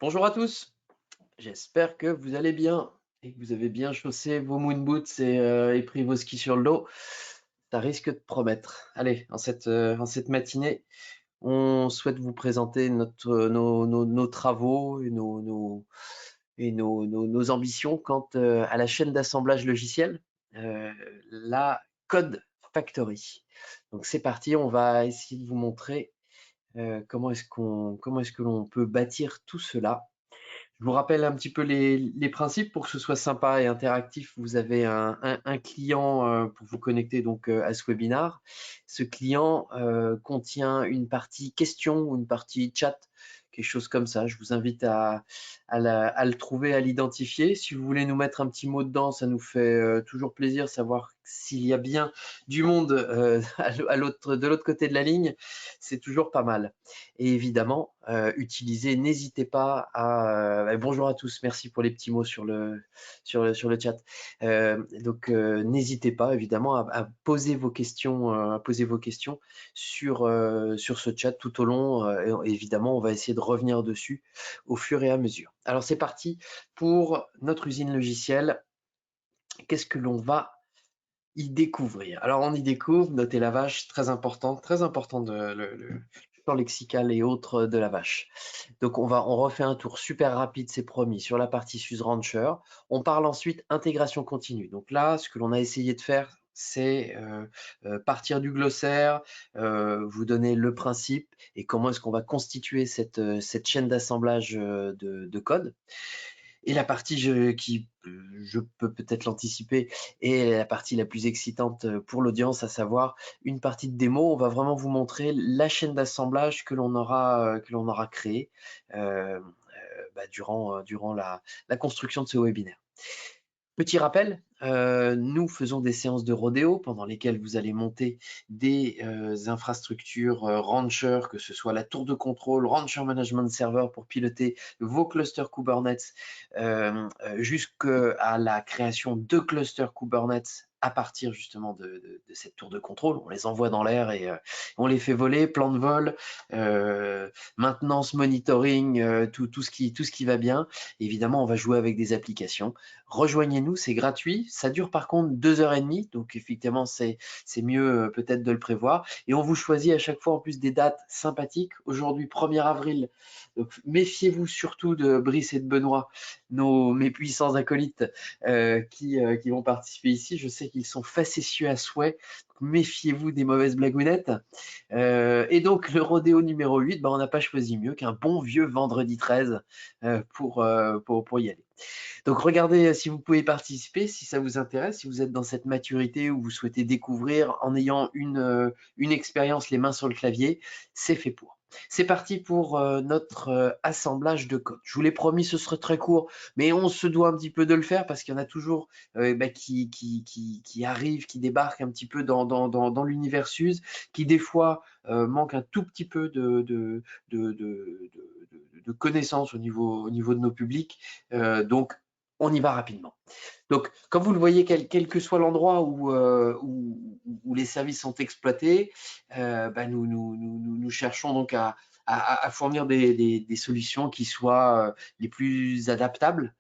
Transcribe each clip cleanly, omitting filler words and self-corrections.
Bonjour à tous, j'espère que vous allez bien et que vous avez bien chaussé vos moon boots et pris vos skis sur le dos. Ça risque de promettre. Allez, en cette matinée, on souhaite vous présenter nos travaux et nos ambitions quant à la chaîne d'assemblage logiciel, euh, la Code Factory. Donc c'est parti, on va essayer de vous montrer comment est-ce que l'on peut bâtir tout cela. Je vous rappelle un petit peu les principes pour que ce soit sympa et interactif. Vous avez un client pour vous connecter donc à ce webinar. Ce client contient une partie question ou une partie chat, quelque chose comme ça. Je vous invite à le trouver, à l'identifier. Si vous voulez nous mettre un petit mot dedans, ça nous fait toujours plaisir savoir s'il y a bien du monde de l'autre côté de la ligne. C'est toujours pas mal. Et évidemment, n'hésitez pas à bonjour à tous, merci pour les petits mots sur le chat. N'hésitez pas évidemment à poser vos questions, sur ce chat tout au long. Et évidemment, on va essayer de revenir dessus au fur et à mesure. Alors c'est parti pour notre usine logicielle. Qu'est-ce que l'on va y découvrir? Alors on y découvre, notez la vache, très important le champ lexical et autres de la vache. Donc on refait un tour super rapide, c'est promis, sur la partie SUSE Rancher. On parle ensuite intégration continue. Donc là, ce que l'on a essayé de faire, c'est partir du glossaire, vous donner le principe et comment est-ce qu'on va constituer cette chaîne d'assemblage de code. Et la partie je peux peut-être l'anticiper, est la partie la plus excitante pour l'audience, à savoir une partie de démo. On va vraiment vous montrer la chaîne d'assemblage que l'on aura créée durant la construction de ce webinaire. Petit rappel, nous faisons des séances de rodéo pendant lesquelles vous allez monter des infrastructures Rancher, que ce soit la tour de contrôle, Rancher Management Server pour piloter vos clusters Kubernetes, jusqu'à la création de clusters Kubernetes à partir justement de cette tour de contrôle. On les envoie dans l'air et on les fait voler, plan de vol, maintenance, monitoring, tout ce qui va bien. Évidemment, on va jouer avec des applications. Rejoignez-nous, c'est gratuit. Ça dure par contre 2h30, donc effectivement, c'est mieux peut-être de le prévoir. Et on vous choisit à chaque fois en plus des dates sympathiques. Aujourd'hui, 1er avril, donc méfiez-vous surtout de Brice et de Benoît, mes puissants acolytes qui vont participer ici. Je sais qu'ils sont facétieux à souhait. Méfiez-vous des mauvaises blagounettes. Et donc, le rodéo numéro 8, on n'a pas choisi mieux qu'un bon vieux vendredi 13 pour y aller. Donc regardez si vous pouvez participer, si ça vous intéresse, si vous êtes dans cette maturité où vous souhaitez découvrir en ayant une expérience les mains sur le clavier, c'est fait pour. C'est parti pour notre assemblage de code. Je vous l'ai promis, ce serait très court, mais on se doit un petit peu de le faire parce qu'il y en a toujours qui arrivent, qui débarquent un petit peu dans l'univers SUSE, qui des fois manquent un tout petit peu de connaissances au niveau de nos publics. Donc, on y va rapidement. Donc, comme vous le voyez, quel que soit l'endroit où les services sont exploités, nous cherchons donc à fournir des solutions qui soient les plus adaptables,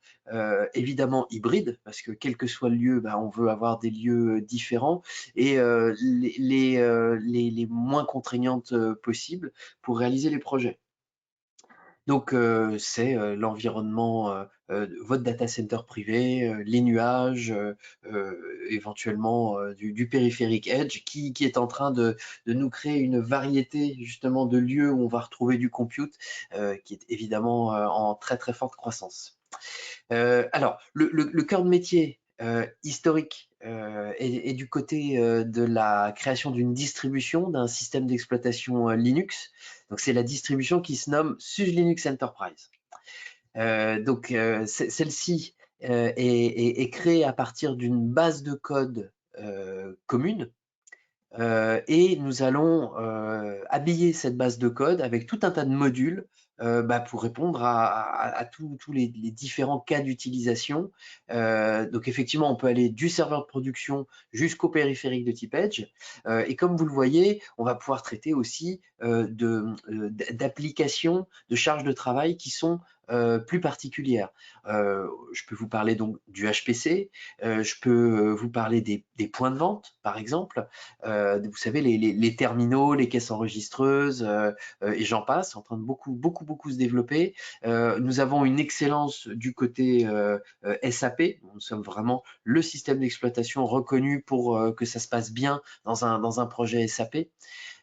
évidemment hybrides, parce que quel que soit le lieu, on veut avoir des lieux différents et les moins contraignantes possibles pour réaliser les projets. Donc, c'est l'environnement, votre data center privé, les nuages, éventuellement du périphérique Edge qui est en train de nous créer une variété justement de lieux où on va retrouver du compute qui est évidemment en très très forte croissance. Alors, le cœur de métier historique est du côté de la création d'une distribution d'un système d'exploitation Linux. Donc, c'est la distribution qui se nomme SUSE Linux Enterprise. Celle-ci est créée à partir d'une base de code commune. Et nous allons habiller cette base de code avec tout un tas de modules pour répondre à tous les différents cas d'utilisation. Donc effectivement, on peut aller du serveur de production jusqu'au périphérique de type Edge. Et comme vous le voyez, on va pouvoir traiter aussi d'applications, de charges de travail qui sont plus particulières. Je peux vous parler donc du HPC, je peux vous parler des points de vente, par exemple. Vous savez, les terminaux, les caisses enregistreuses, et j'en passe, en train de beaucoup se développer. Nous avons une excellence du côté SAP. Nous sommes vraiment le système d'exploitation reconnu pour que ça se passe bien dans un projet SAP.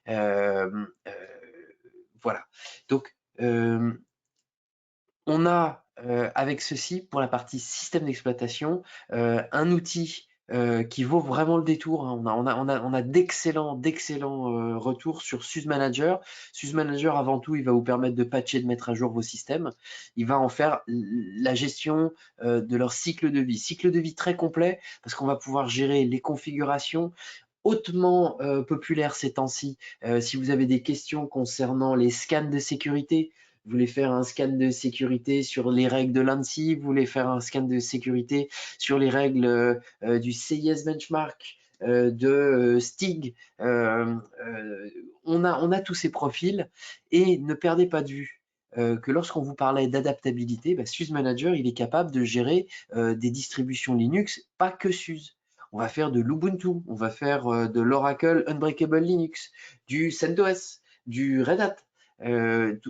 Voilà. Donc, on a avec ceci, pour la partie système d'exploitation, un outil qui vaut vraiment le détour, hein. On a d'excellents retours sur SUSE Manager. SUSE Manager, avant tout, il va vous permettre de patcher, de mettre à jour vos systèmes. Il va en faire la gestion de leur cycle de vie. Cycle de vie très complet, parce qu'on va pouvoir gérer les configurations, hautement populaire ces temps-ci. Si vous avez des questions concernant les scans de sécurité, vous voulez faire un scan de sécurité sur les règles de l'ANSI, vous voulez faire un scan de sécurité sur les règles du CIS Benchmark, de STIG, on a tous ces profils, et ne perdez pas de vue que lorsqu'on vous parlait d'adaptabilité, SUSE Manager, il est capable de gérer des distributions Linux, pas que SUSE. On va faire de l'Ubuntu, on va faire de l'Oracle Unbreakable Linux, du CentOS, du Red Hat,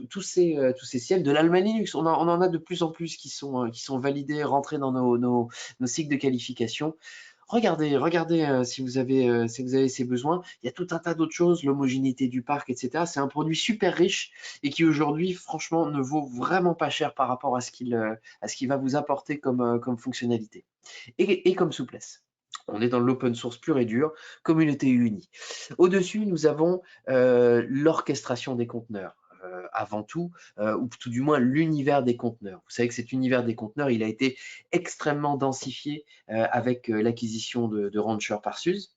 tous ces ciels, de l'Alma Linux. On en a de plus en plus qui sont validés, rentrés dans nos cycles de qualification. Regardez si vous avez ces besoins. Il y a tout un tas d'autres choses, l'homogénéité du parc, etc. C'est un produit super riche et qui aujourd'hui, franchement, ne vaut vraiment pas cher par rapport à ce qu'il va vous apporter comme fonctionnalité et comme souplesse. On est dans l'open source pur et dur, communauté unie. Au-dessus, nous avons l'orchestration des conteneurs. Avant tout, ou tout du moins l'univers des conteneurs. Vous savez que cet univers des conteneurs, il a été extrêmement densifié avec l'acquisition de Rancher par SUSE.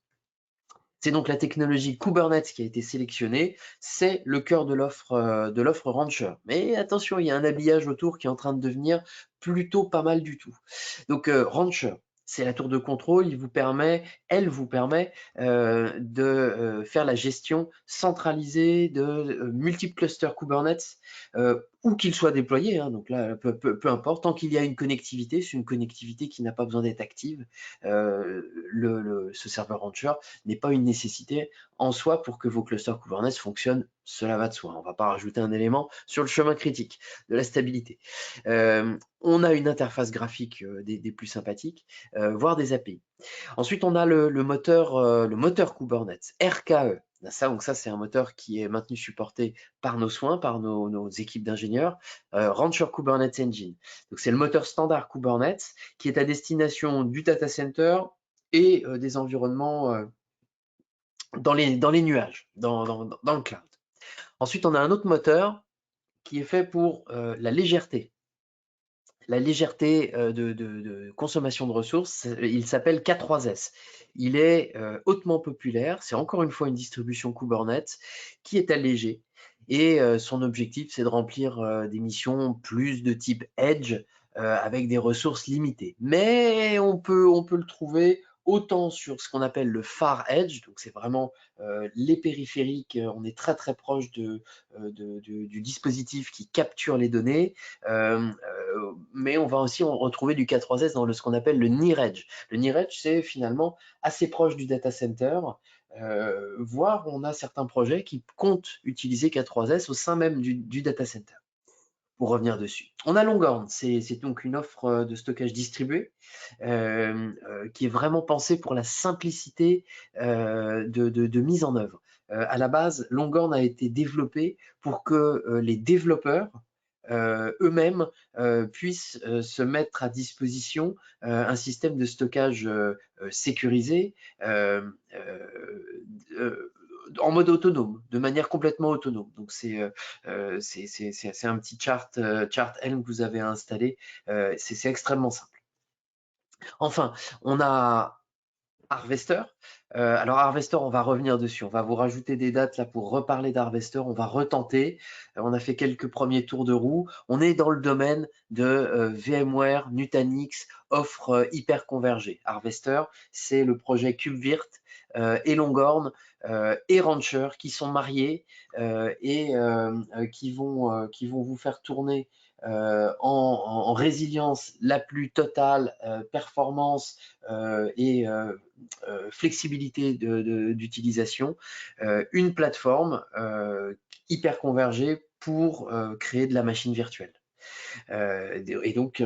C'est donc la technologie Kubernetes qui a été sélectionnée, c'est le cœur de l'offre Rancher. Mais attention, il y a un habillage autour qui est en train de devenir plutôt pas mal du tout. Donc Rancher, c'est la tour de contrôle, elle vous permet de faire la gestion centralisée de multiples clusters Kubernetes, où qu'ils soient déployés, hein. Donc là, peu importe, tant qu'il y a une connectivité, c'est une connectivité qui n'a pas besoin d'être active. Ce serveur Rancher n'est pas une nécessité en soi pour que vos clusters Kubernetes fonctionnent, cela va de soi. On ne va pas rajouter un élément sur le chemin critique de la stabilité. On a une interface graphique des plus sympathiques, voire des API. Ensuite, on a le moteur Kubernetes, RKE. Donc ça, c'est un moteur qui est maintenu supporté par nos soins, par nos équipes d'ingénieurs, Rancher Kubernetes Engine. Donc c'est le moteur standard Kubernetes qui est à destination du data center et des environnements dans les nuages, dans le cloud. Ensuite, on a un autre moteur qui est fait pour la légèreté. La légèreté de consommation de ressources, il s'appelle K3S. Il est hautement populaire, c'est encore une fois une distribution Kubernetes qui est allégée et son objectif c'est de remplir des missions plus de type Edge avec des ressources limitées. Mais on peut le trouver autant sur ce qu'on appelle le far edge, donc c'est vraiment les périphériques, on est très proche du dispositif qui capture les données, mais on va aussi retrouver du K3S dans ce qu'on appelle le near edge. Le near edge, c'est finalement assez proche du data center, voire on a certains projets qui comptent utiliser K3S au sein même du data center. Pour revenir dessus. On a Longhorn, c'est donc une offre de stockage distribué qui est vraiment pensée pour la simplicité de mise en œuvre. À la base, Longhorn a été développé pour que les développeurs eux-mêmes puissent se mettre à disposition un système de stockage sécurisé en mode autonome, de manière complètement autonome. Donc c'est un petit chart Helm que vous avez à installer. C'est extrêmement simple. Enfin, on a Harvester. Alors Harvester, on va revenir dessus. On va vous rajouter des dates là pour reparler d'Harvester. On va retenter. On a fait quelques premiers tours de roue. On est dans le domaine de VMware, Nutanix, offre hyper convergée. Harvester, c'est le projet KubeVirt et Longhorn et Rancher qui sont mariés et qui vont vous faire tourner en résilience la plus totale, performance et flexibilité d'utilisation, une plateforme hyper convergée pour créer de la machine virtuelle. Et donc,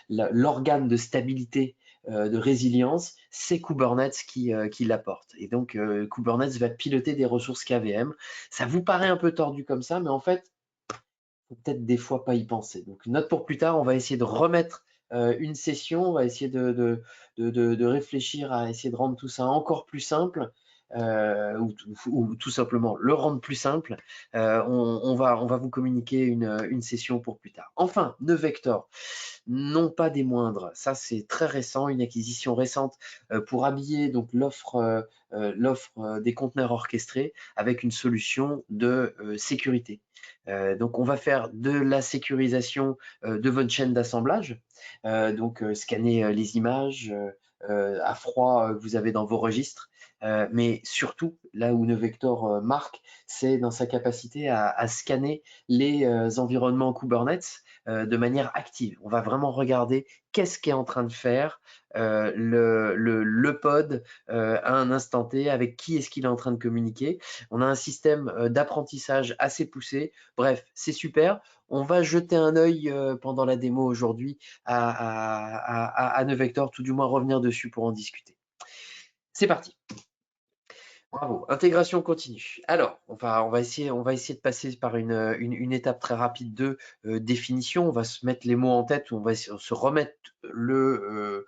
l'organe de stabilité, de résilience, c'est Kubernetes qui l'apporte. Et donc, Kubernetes va piloter des ressources KVM. Ça vous paraît un peu tordu comme ça, mais en fait, faut peut-être des fois pas y penser. Donc, note pour plus tard, on va essayer de remettre une session, on va essayer de réfléchir à essayer de rendre tout ça encore plus simple. Ou tout simplement le rendre plus simple. On va vous communiquer une session pour plus tard. Enfin, Nevector, non pas des moindres. Ça, c'est très récent, une acquisition récente pour habiller donc l'offre des conteneurs orchestrés avec une solution de sécurité. Donc, on va faire de la sécurisation de votre chaîne d'assemblage, donc scanner les images à froid que vous avez dans vos registres, mais surtout, là où Nevector marque, c'est dans sa capacité à scanner les environnements Kubernetes de manière active. On va vraiment regarder qu'est-ce qu'est en train de faire le pod à un instant T, avec qui est-ce qu'il est en train de communiquer. On a un système d'apprentissage assez poussé. Bref, c'est super. On va jeter un œil pendant la démo aujourd'hui à Nevector, tout du moins revenir dessus pour en discuter. C'est parti. Bravo, intégration continue. Alors, on va essayer de passer par une étape très rapide de définition. On va se mettre les mots en tête, on va se remettre le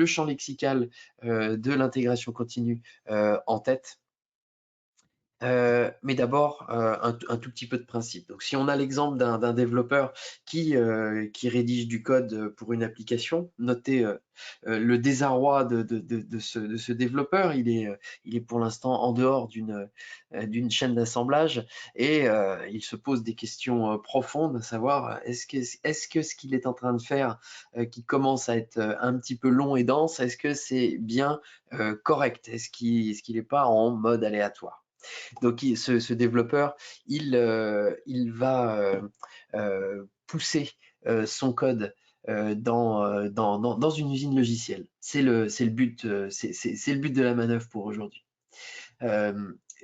champ lexical de l'intégration continue en tête. Mais d'abord, un tout petit peu de principe. Donc, si on a l'exemple d'un développeur qui rédige du code pour une application, notez le désarroi de ce développeur. Il est pour l'instant en dehors d'une chaîne d'assemblage et il se pose des questions profondes, à savoir est-ce que ce qu'il est en train de faire, qui commence à être un petit peu long et dense, est-ce que c'est bien correct? Est-ce qu'il n'est pas en mode aléatoire? Donc, ce développeur, il va pousser son code dans une usine logicielle. C'est le but, c'est le but de la manœuvre pour aujourd'hui.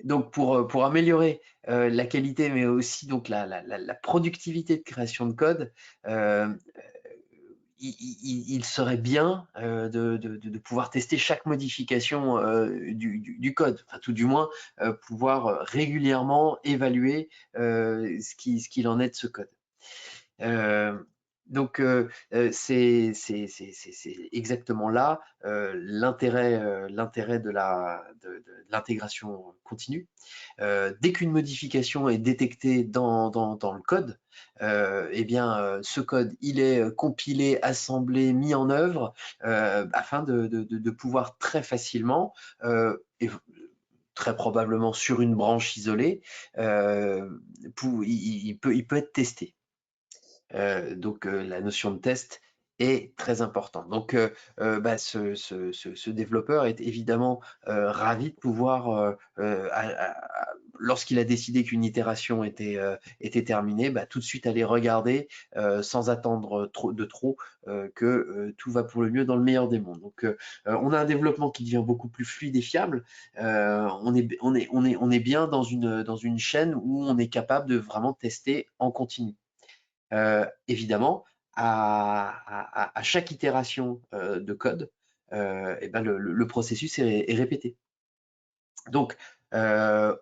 Donc, pour améliorer la qualité, mais aussi donc la productivité de création de code, il serait bien de pouvoir tester chaque modification du code, enfin, tout du moins pouvoir régulièrement évaluer ce qu'il en est de ce code. Donc c'est exactement là l'intérêt de l'intégration continue. Dès qu'une modification est détectée dans le code, eh bien ce code il est compilé, assemblé, mis en œuvre afin de pouvoir très facilement et très probablement sur une branche isolée, il peut être testé. Donc la notion de test est très importante. Donc ce développeur est évidemment ravi de pouvoir, lorsqu'il a décidé qu'une itération était terminée, tout de suite aller regarder sans attendre trop que tout va pour le mieux dans le meilleur des mondes. Donc on a un développement qui devient beaucoup plus fluide et fiable. On est bien dans une chaîne où on est capable de vraiment tester en continu. Évidemment, à chaque itération de code, eh ben le processus est répété. Donc,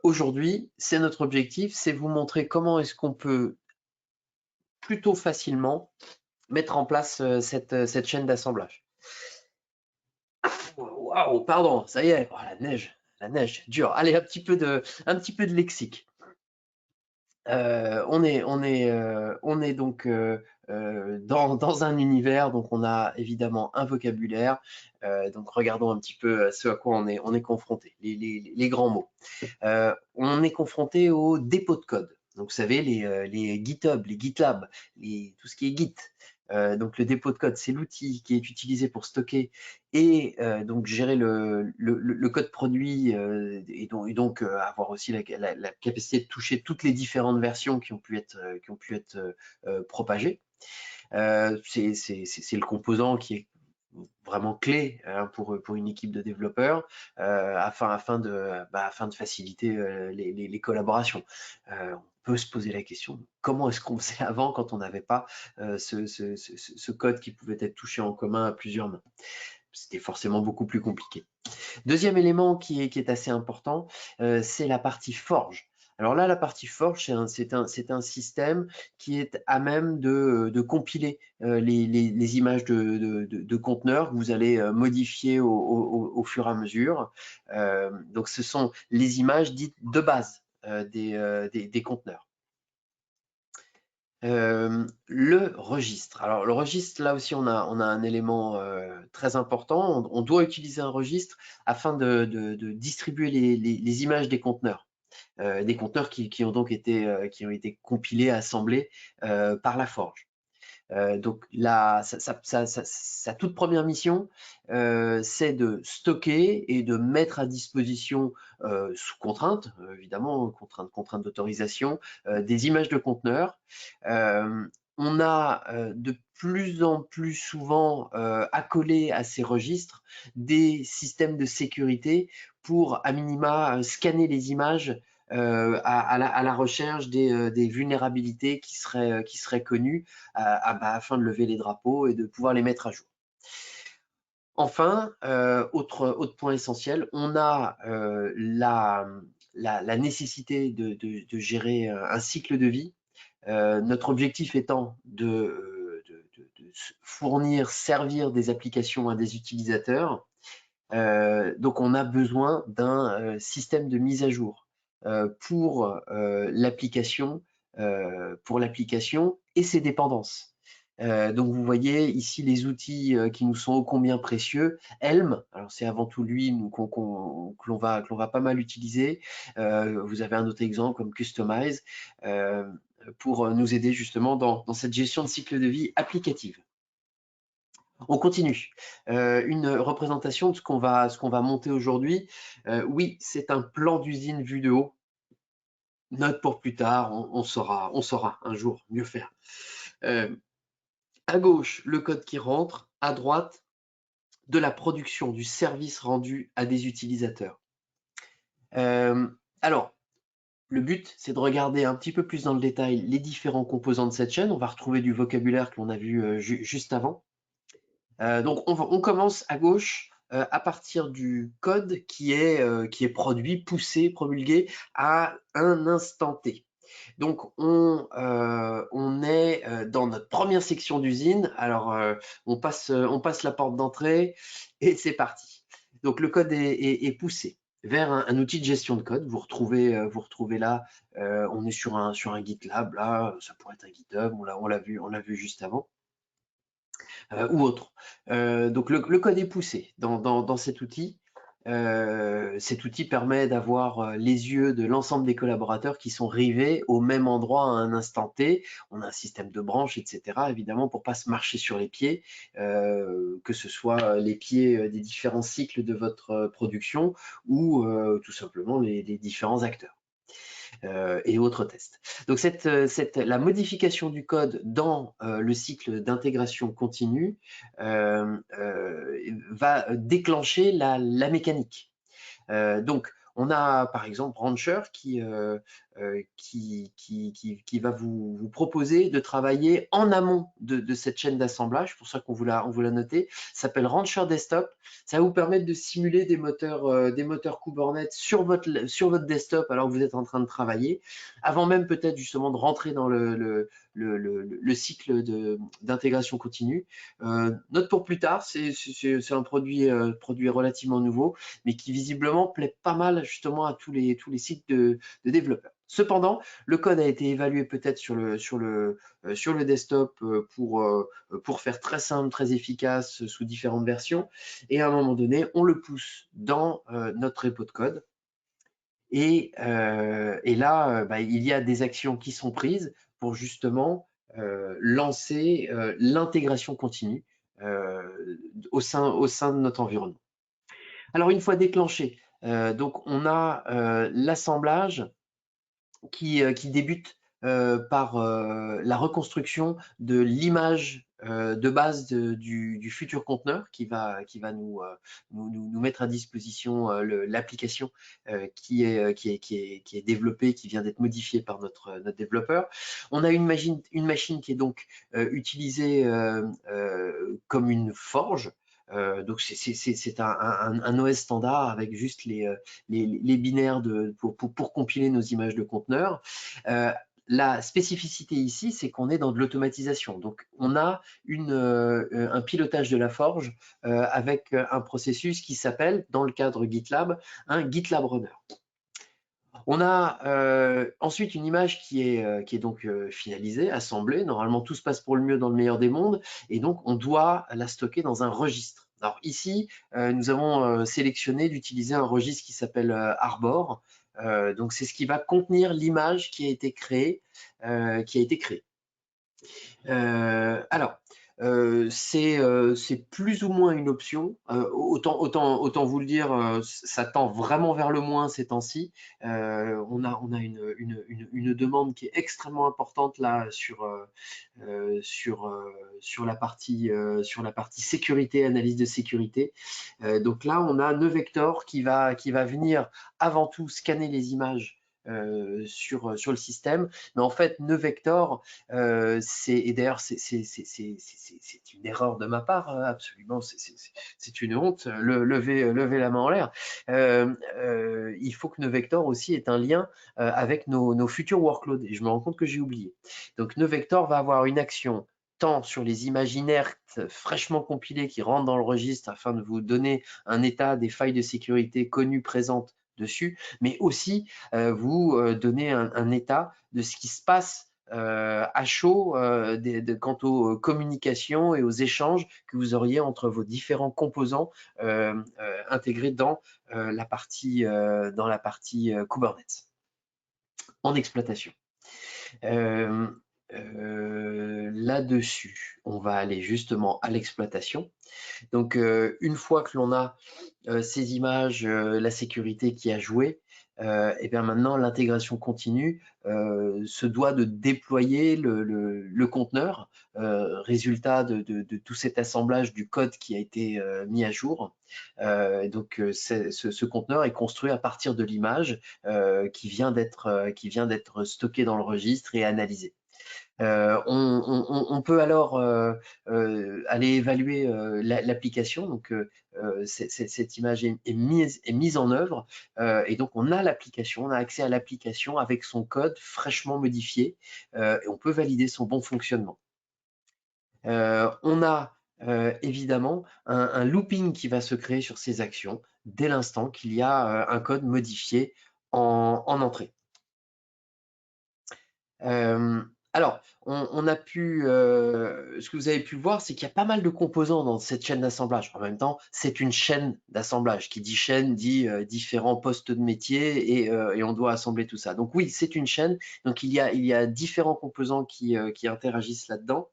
aujourd'hui, c'est notre objectif, c'est vous montrer comment est-ce qu'on peut plutôt facilement mettre en place cette chaîne d'assemblage. Waouh, pardon, ça y est, oh, la neige, dur. Allez, un petit peu de lexique. On est donc dans un univers, donc on a évidemment un vocabulaire. Donc regardons un petit peu ce à quoi on est confronté, les grands mots. On est confronté au dépôt de code. Donc, vous savez, les GitHub, les GitLab, tout ce qui est Git. Donc, le dépôt de code, c'est l'outil qui est utilisé pour stocker et donc gérer le code produit et donc avoir aussi la capacité de toucher toutes les différentes versions qui ont pu être propagées. C'est le composant qui est vraiment clé hein, pour une équipe de développeurs afin de faciliter les collaborations. On peut se poser la question, comment est-ce qu'on faisait avant quand on n'avait pas ce code qui pouvait être touché en commun à plusieurs mains? C'était forcément beaucoup plus compliqué. Deuxième élément qui est assez important, c'est la partie forge. Alors là, la partie forge, c'est un système qui est à même de compiler les images de conteneurs que vous allez modifier au fur et à mesure. Donc, ce sont les images dites de base des conteneurs. Le registre. Alors le registre, là aussi, on a un élément très important. On doit utiliser un registre afin de distribuer les images des conteneurs qui ont donc été compilés, assemblés par la forge. Donc sa toute première mission, c'est de stocker et de mettre à disposition, sous contrainte, évidemment, contrainte d'autorisation, des images de conteneurs. On a de plus en plus souvent accolé à ces registres des systèmes de sécurité pour, à minima, scanner les images à la recherche des vulnérabilités qui seraient connues afin de lever les drapeaux et de pouvoir les mettre à jour. Enfin, autre point essentiel, on a la nécessité de gérer un cycle de vie. Notre objectif étant de fournir, servir des applications à des utilisateurs. Donc on a besoin d'un système de mise à jour pour l'application et ses dépendances. Donc vous voyez ici les outils qui nous sont ô combien précieux. Helm, alors c'est avant tout lui que l'on va pas mal utiliser. Vous avez un autre exemple comme Customize pour nous aider justement dans cette gestion de cycle de vie applicative. On continue. Une représentation de ce qu'on va monter aujourd'hui. Oui, c'est un plan d'usine vu de haut. Note pour plus tard, on saura un jour mieux faire. À gauche, le code qui rentre. À droite, de la production, du service rendu à des utilisateurs. Alors, le but, c'est de regarder un petit peu plus dans le détail les différents composants de cette chaîne. On va retrouver du vocabulaire que l'on a vu juste avant. Donc on commence à gauche à partir du code qui est produit, poussé, promulgué à un instant T. Donc on est dans notre première section d'usine. Alors on passe la porte d'entrée et c'est parti. Donc le code est poussé vers un outil de gestion de code. Vous retrouvez là, on est sur un GitLab, là, ça pourrait être un GitHub, on l'a vu juste avant. Ou autre. Donc le code est poussé dans cet outil. Cet outil permet d'avoir les yeux de l'ensemble des collaborateurs qui sont rivés au même endroit à un instant T. On a un système de branches, etc. évidemment pour pas se marcher sur les pieds, que ce soit les pieds des différents cycles de votre production ou tout simplement les différents acteurs. Et autres tests. Donc la modification du code dans le cycle d'intégration continue va déclencher la mécanique. Donc on a par exemple Rancher qui va vous proposer de travailler en amont de cette chaîne d'assemblage. C'est pour ça qu'on vous l'a noté. Ça s'appelle Rancher Desktop. Ça va vous permettre de simuler des moteurs Kubernetes sur votre desktop alors que vous êtes en train de travailler, avant même peut-être justement de rentrer dans le cycle d'intégration continue. Note pour plus tard, c'est un produit relativement nouveau, mais qui visiblement plaît pas mal justement à tous les sites de développeurs. Cependant, le code a été évalué peut-être sur le desktop pour faire très simple, très efficace sous différentes versions. Et à un moment donné, on le pousse dans notre repo de code. Et là, il y a des actions qui sont prises pour justement lancer l'intégration continue au sein de notre environnement. Alors, une fois déclenché, donc on a l'assemblage qui débute par la reconstruction de l'image de base du futur conteneur qui va nous mettre à disposition l'application qui est développée, qui vient d'être modifiée par notre développeur. On a une machine qui est donc utilisée comme une forge. Donc c'est un OS standard avec juste les binaires pour compiler nos images de conteneurs. La spécificité ici, c'est qu'on est dans de l'automatisation. Donc, on a un pilotage de la forge avec un processus qui s'appelle, dans le cadre GitLab, un GitLab Runner. On a ensuite une image qui est donc finalisée, assemblée. Normalement, tout se passe pour le mieux dans le meilleur des mondes. Et donc, on doit la stocker dans un registre. Alors ici, nous avons sélectionné d'utiliser un registre qui s'appelle Arbor. Donc, c'est ce qui va contenir l'image qui a été créée. Alors, c'est plus ou moins une option. Autant vous le dire, ça tend vraiment vers le moins ces temps-ci. On a une demande qui est extrêmement importante là sur la partie sécurité, analyse de sécurité. Donc là, on a Nevector qui va venir avant tout scanner les images sur le système. Mais en fait, Nevector, et d'ailleurs, c'est une erreur de ma part, absolument, c'est une honte. Levez la main en l'air. Il faut que Nevector aussi ait un lien avec nos futurs workloads. Et je me rends compte que j'ai oublié. Donc, Nevector va avoir une action tant sur les images inertes fraîchement compilées qui rentrent dans le registre afin de vous donner un état des failles de sécurité connues présentes dessus, mais aussi vous donner un état de ce qui se passe à chaud quant aux communications et aux échanges que vous auriez entre vos différents composants intégrés dans la partie Kubernetes en exploitation. Là-dessus, on va aller justement à l'exploitation. Donc, une fois que l'on a ces images, la sécurité qui a joué, et bien maintenant l'intégration continue se doit de déployer le conteneur, résultat de tout cet assemblage du code qui a été mis à jour. Donc ce conteneur est construit à partir de l'image qui vient d'être stockée dans le registre et analysée. On peut alors aller évaluer l'application. Donc, cette image est mise en œuvre et donc on a l'application, on a accès à l'application avec son code fraîchement modifié et on peut valider son bon fonctionnement. On a évidemment un looping qui va se créer sur ces actions dès l'instant qu'il y a un code modifié en entrée. Alors, on a pu, ce que vous avez pu voir, c'est qu'il y a pas mal de composants dans cette chaîne d'assemblage. En même temps, c'est une chaîne d'assemblage. Qui dit chaîne dit différents postes de métier et on doit assembler tout ça. Donc oui, c'est une chaîne. Donc il y a différents composants qui interagissent là-dedans.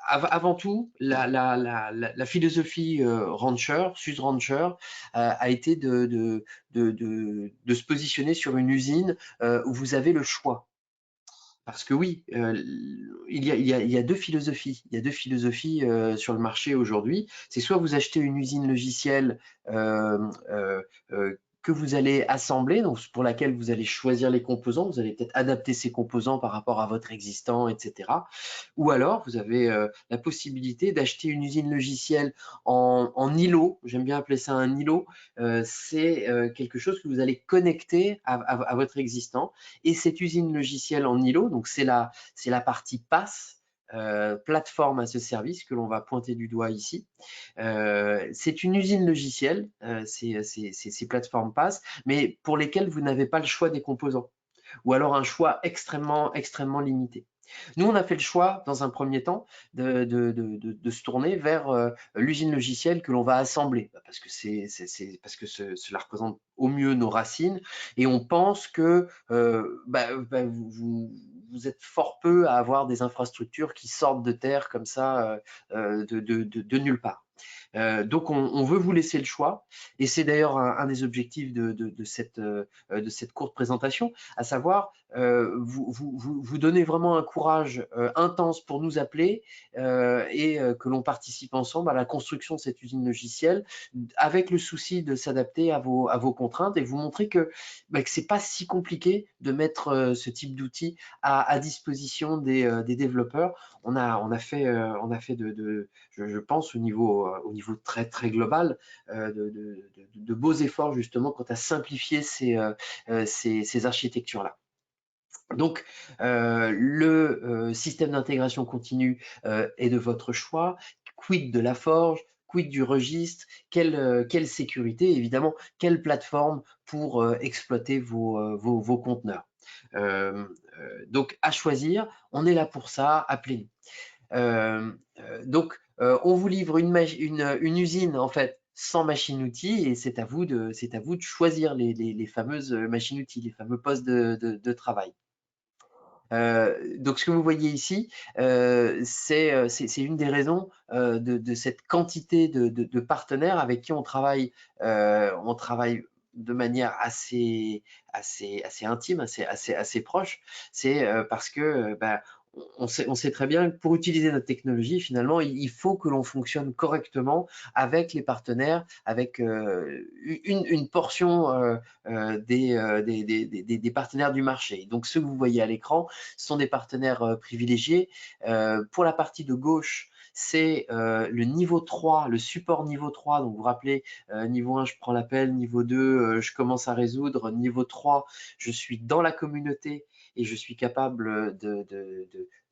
Avant tout, la philosophie rancher, SUSE Rancher, a été de se positionner sur une usine où vous avez le choix. Parce que oui, il y a deux philosophies. Il y a deux philosophies sur le marché aujourd'hui. C'est soit vous achetez une usine logicielle que vous allez assembler, donc pour laquelle vous allez choisir les composants, vous allez peut-être adapter ces composants par rapport à votre existant, etc. Ou alors, vous avez la possibilité d'acheter une usine logicielle en îlot. J'aime bien appeler ça un îlot. C'est quelque chose que vous allez connecter à votre existant. Et cette usine logicielle en îlot, donc c'est la partie PaaS, plateforme as a service que l'on va pointer du doigt ici. C'est une usine logicielle, ces plateformes PaaS, mais pour lesquelles vous n'avez pas le choix des composants, ou alors un choix extrêmement limité. Nous, on a fait le choix, dans un premier temps, de se tourner vers l'usine logicielle que l'on va assembler, parce que cela représente au mieux nos racines, et on pense que vous êtes fort peu à avoir des infrastructures qui sortent de terre comme ça de nulle part. Donc on veut vous laisser le choix, et c'est d'ailleurs un des objectifs de cette courte présentation, à savoir vous donner vraiment un courage intense pour nous appeler et que l'on participe ensemble à la construction de cette usine logicielle avec le souci de s'adapter à vos contraintes et vous montrer que c'est pas si compliqué de mettre ce type d'outils à disposition des développeurs. On a fait je pense au niveau très très global de beaux efforts justement quant à simplifier ces architectures-là. Donc, le système d'intégration continue est de votre choix. Quid de la forge? Quid du registre? Quelle sécurité? Évidemment, quelle plateforme pour exploiter vos conteneurs? Donc, à choisir, on est là pour ça, appelez-nous. Donc, on vous livre une usine en fait sans machine-outil et c'est à vous de choisir les fameuses machines-outils, les fameux postes de travail. Donc ce que vous voyez ici, c'est une des raisons de cette quantité de partenaires avec qui on travaille de manière assez intime, assez proche. C'est parce que on sait très bien que pour utiliser notre technologie, finalement, il faut que l'on fonctionne correctement avec les partenaires, avec une portion des partenaires du marché. Donc, ceux que vous voyez à l'écran sont des partenaires privilégiés. Pour la partie de gauche, c'est le niveau 3, le support niveau 3. Donc, vous vous rappelez, niveau 1, je prends l'appel, niveau 2, je commence à résoudre, niveau 3, je suis dans la communauté et je suis capable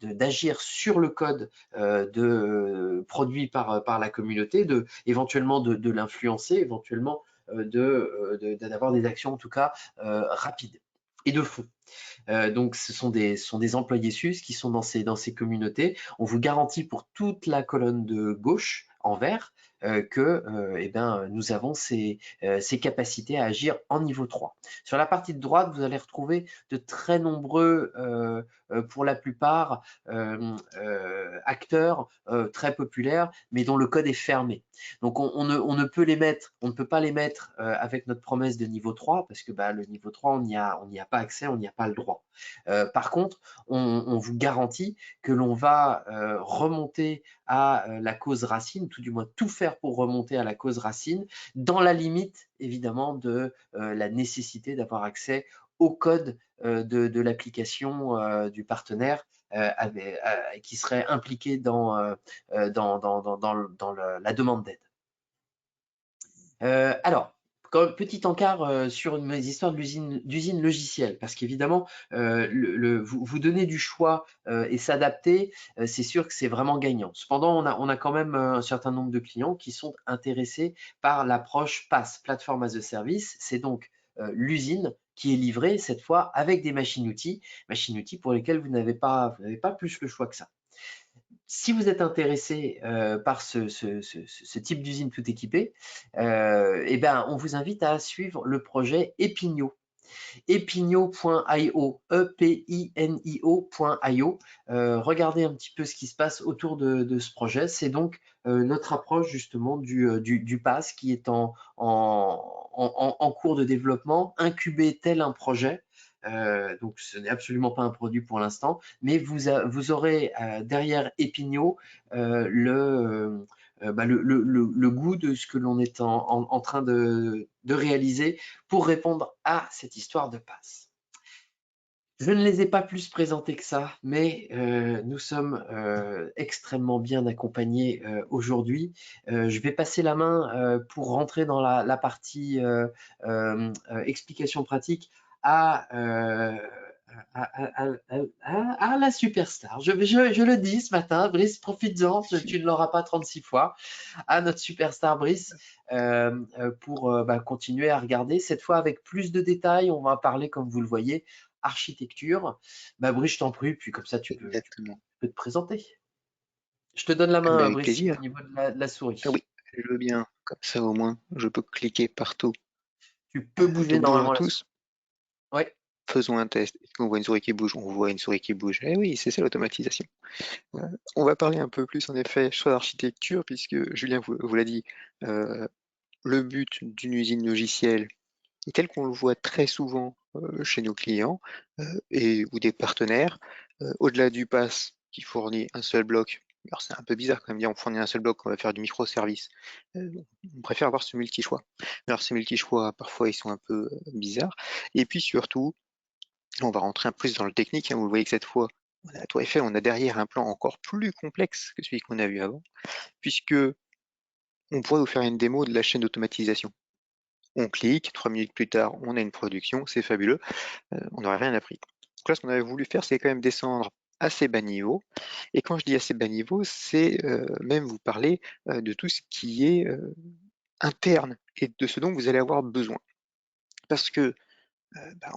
d'agir sur le code produit par la communauté, éventuellement de l'influencer, éventuellement d'avoir des actions en tout cas rapides et de fond. Donc ce sont des employés SUS qui sont dans ces communautés. On vous garantit pour toute la colonne de gauche en vert que nous avons ces capacités à agir en niveau 3. Sur la partie de droite, vous allez retrouver de très nombreux, pour la plupart, acteurs très populaires, mais dont le code est fermé. Donc on ne peut pas les mettre avec notre promesse de niveau 3, parce que le niveau 3, on n'y a pas accès, on n'y a pas le droit. Par contre, on vous garantit que l'on va remonter à la cause racine, tout du moins tout faire pour remonter à la cause racine, dans la limite évidemment de la nécessité d'avoir accès au code de l'application du partenaire qui serait impliqué dans la demande d'aide. Alors, petit encart sur mes histoires d'usine logicielle, parce qu'évidemment, vous donner du choix et s'adapter, c'est sûr que c'est vraiment gagnant. Cependant, on a quand même un certain nombre de clients qui sont intéressés par l'approche PaaS, Platform as a Service. C'est donc l'usine qui est livrée cette fois avec des machines-outils pour lesquelles vous n'avez pas plus le choix que ça. Si vous êtes intéressé par ce type d'usine tout équipée, on vous invite à suivre le projet Epinio. Epinio.io, epinio.io. Regardez un petit peu ce qui se passe autour de ce projet. C'est donc notre approche justement du PaaS qui est en cours de développement, incubé tel un projet. Donc ce n'est absolument pas un produit pour l'instant, mais vous aurez derrière Epinio le goût de ce que l'on est en train de réaliser pour répondre à cette histoire de passe. Je ne les ai pas plus présentés que ça, mais nous sommes extrêmement bien accompagnés aujourd'hui. Je vais passer la main pour rentrer dans la partie explication pratique à La superstar. Je le dis ce matin, Brice, profites-en, tu ne l'auras pas 36 fois. À notre superstar Brice, pour continuer à regarder. Cette fois avec plus de détails, on va parler, comme vous le voyez, architecture. Brice, je t'en prie, puis comme ça Exactement. tu peux te présenter. Je te donne la Ah main, bah, avec Brice, au plaisir. niveau de la Ah souris. oui, je veux bien. Comme ça, au moins, je peux cliquer partout. Tu peux bouger Donc bonjour à normalement la souris. tous. Ouais. Faisons un test. Est-ce qu'on voit une souris qui bouge? On voit une souris qui bouge. Eh oui, c'est ça l'automatisation. Euh, on va parler un peu plus en effet sur l'architecture, puisque Julien vous l'a dit, euh, le but d'une usine logicielle est tel qu'on le voit très souvent chez nos clients ou des partenaires, au-delà du pass qui fournit un seul bloc. Alors c'est un peu bizarre quand même de dire on fournit un seul bloc, on va faire du microservice. Euh, on préfère avoir ce multi-choix. Alors ces multi-choix, parfois ils sont un peu bizarres. Et puis surtout, on va rentrer un peu plus dans le technique, hein. Vous voyez que cette fois, on a la tour Eiffel, on a derrière un plan encore plus complexe que celui qu'on a vu avant, puisque on pourrait vous faire une démo de la chaîne d'automatisation. On clique, 3 minutes plus tard, on a une production, c'est fabuleux, on n'aurait rien appris. Donc là, ce qu'on avait voulu faire, c'est quand même descendre assez bas niveau. Et quand je dis assez bas niveau, c'est même vous parler de tout ce qui est interne et de ce dont vous allez avoir besoin. Parce que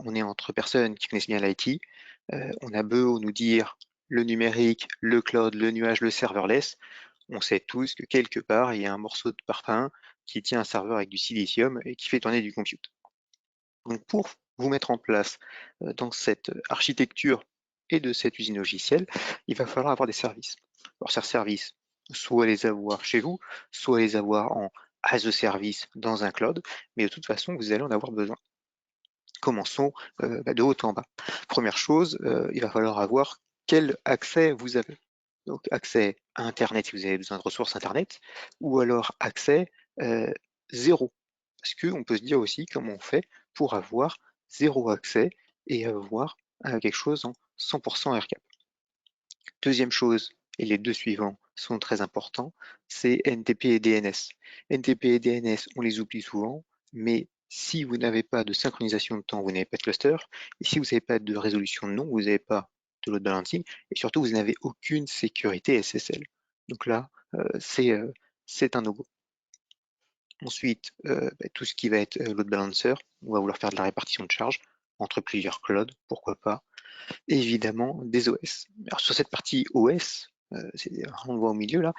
on est entre personnes qui connaissent bien l'IT, on a beau nous dire le numérique, le cloud, le nuage, le serverless, on sait tous que quelque part, il y a un morceau de parpaing qui tient un serveur avec du silicium et qui fait tourner du compute. Donc pour vous mettre en place dans cette architecture et de cette usine logicielle, il va falloir avoir des services. Alors ces services, soit les avoir chez vous, soit les avoir en as a service dans un cloud, mais de toute façon, vous allez en avoir besoin. Commençons de haut en bas. Première chose, il va falloir avoir quel accès vous avez. Donc accès à Internet si vous avez besoin de ressources Internet, ou alors accès euh, zéro. Parce qu'on peut se dire aussi comment on fait pour avoir zéro accès et avoir quelque chose en 100% AirCap. Deuxième chose, et les deux suivants sont très importants, c'est NTP et DNS. NTP et DNS, on les oublie souvent, mais si vous n'avez pas de synchronisation de temps, vous n'avez pas de cluster, et si vous n'avez pas de résolution de nom, vous n'avez pas de load balancing, et surtout vous n'avez aucune sécurité SSL. Donc là, c'est un no-go. Ensuite, tout ce qui va être load balancer, on va vouloir faire de la répartition de charge entre plusieurs clouds, pourquoi pas, évidemment des OS. Alors sur cette partie OS, on le voit au milieu là,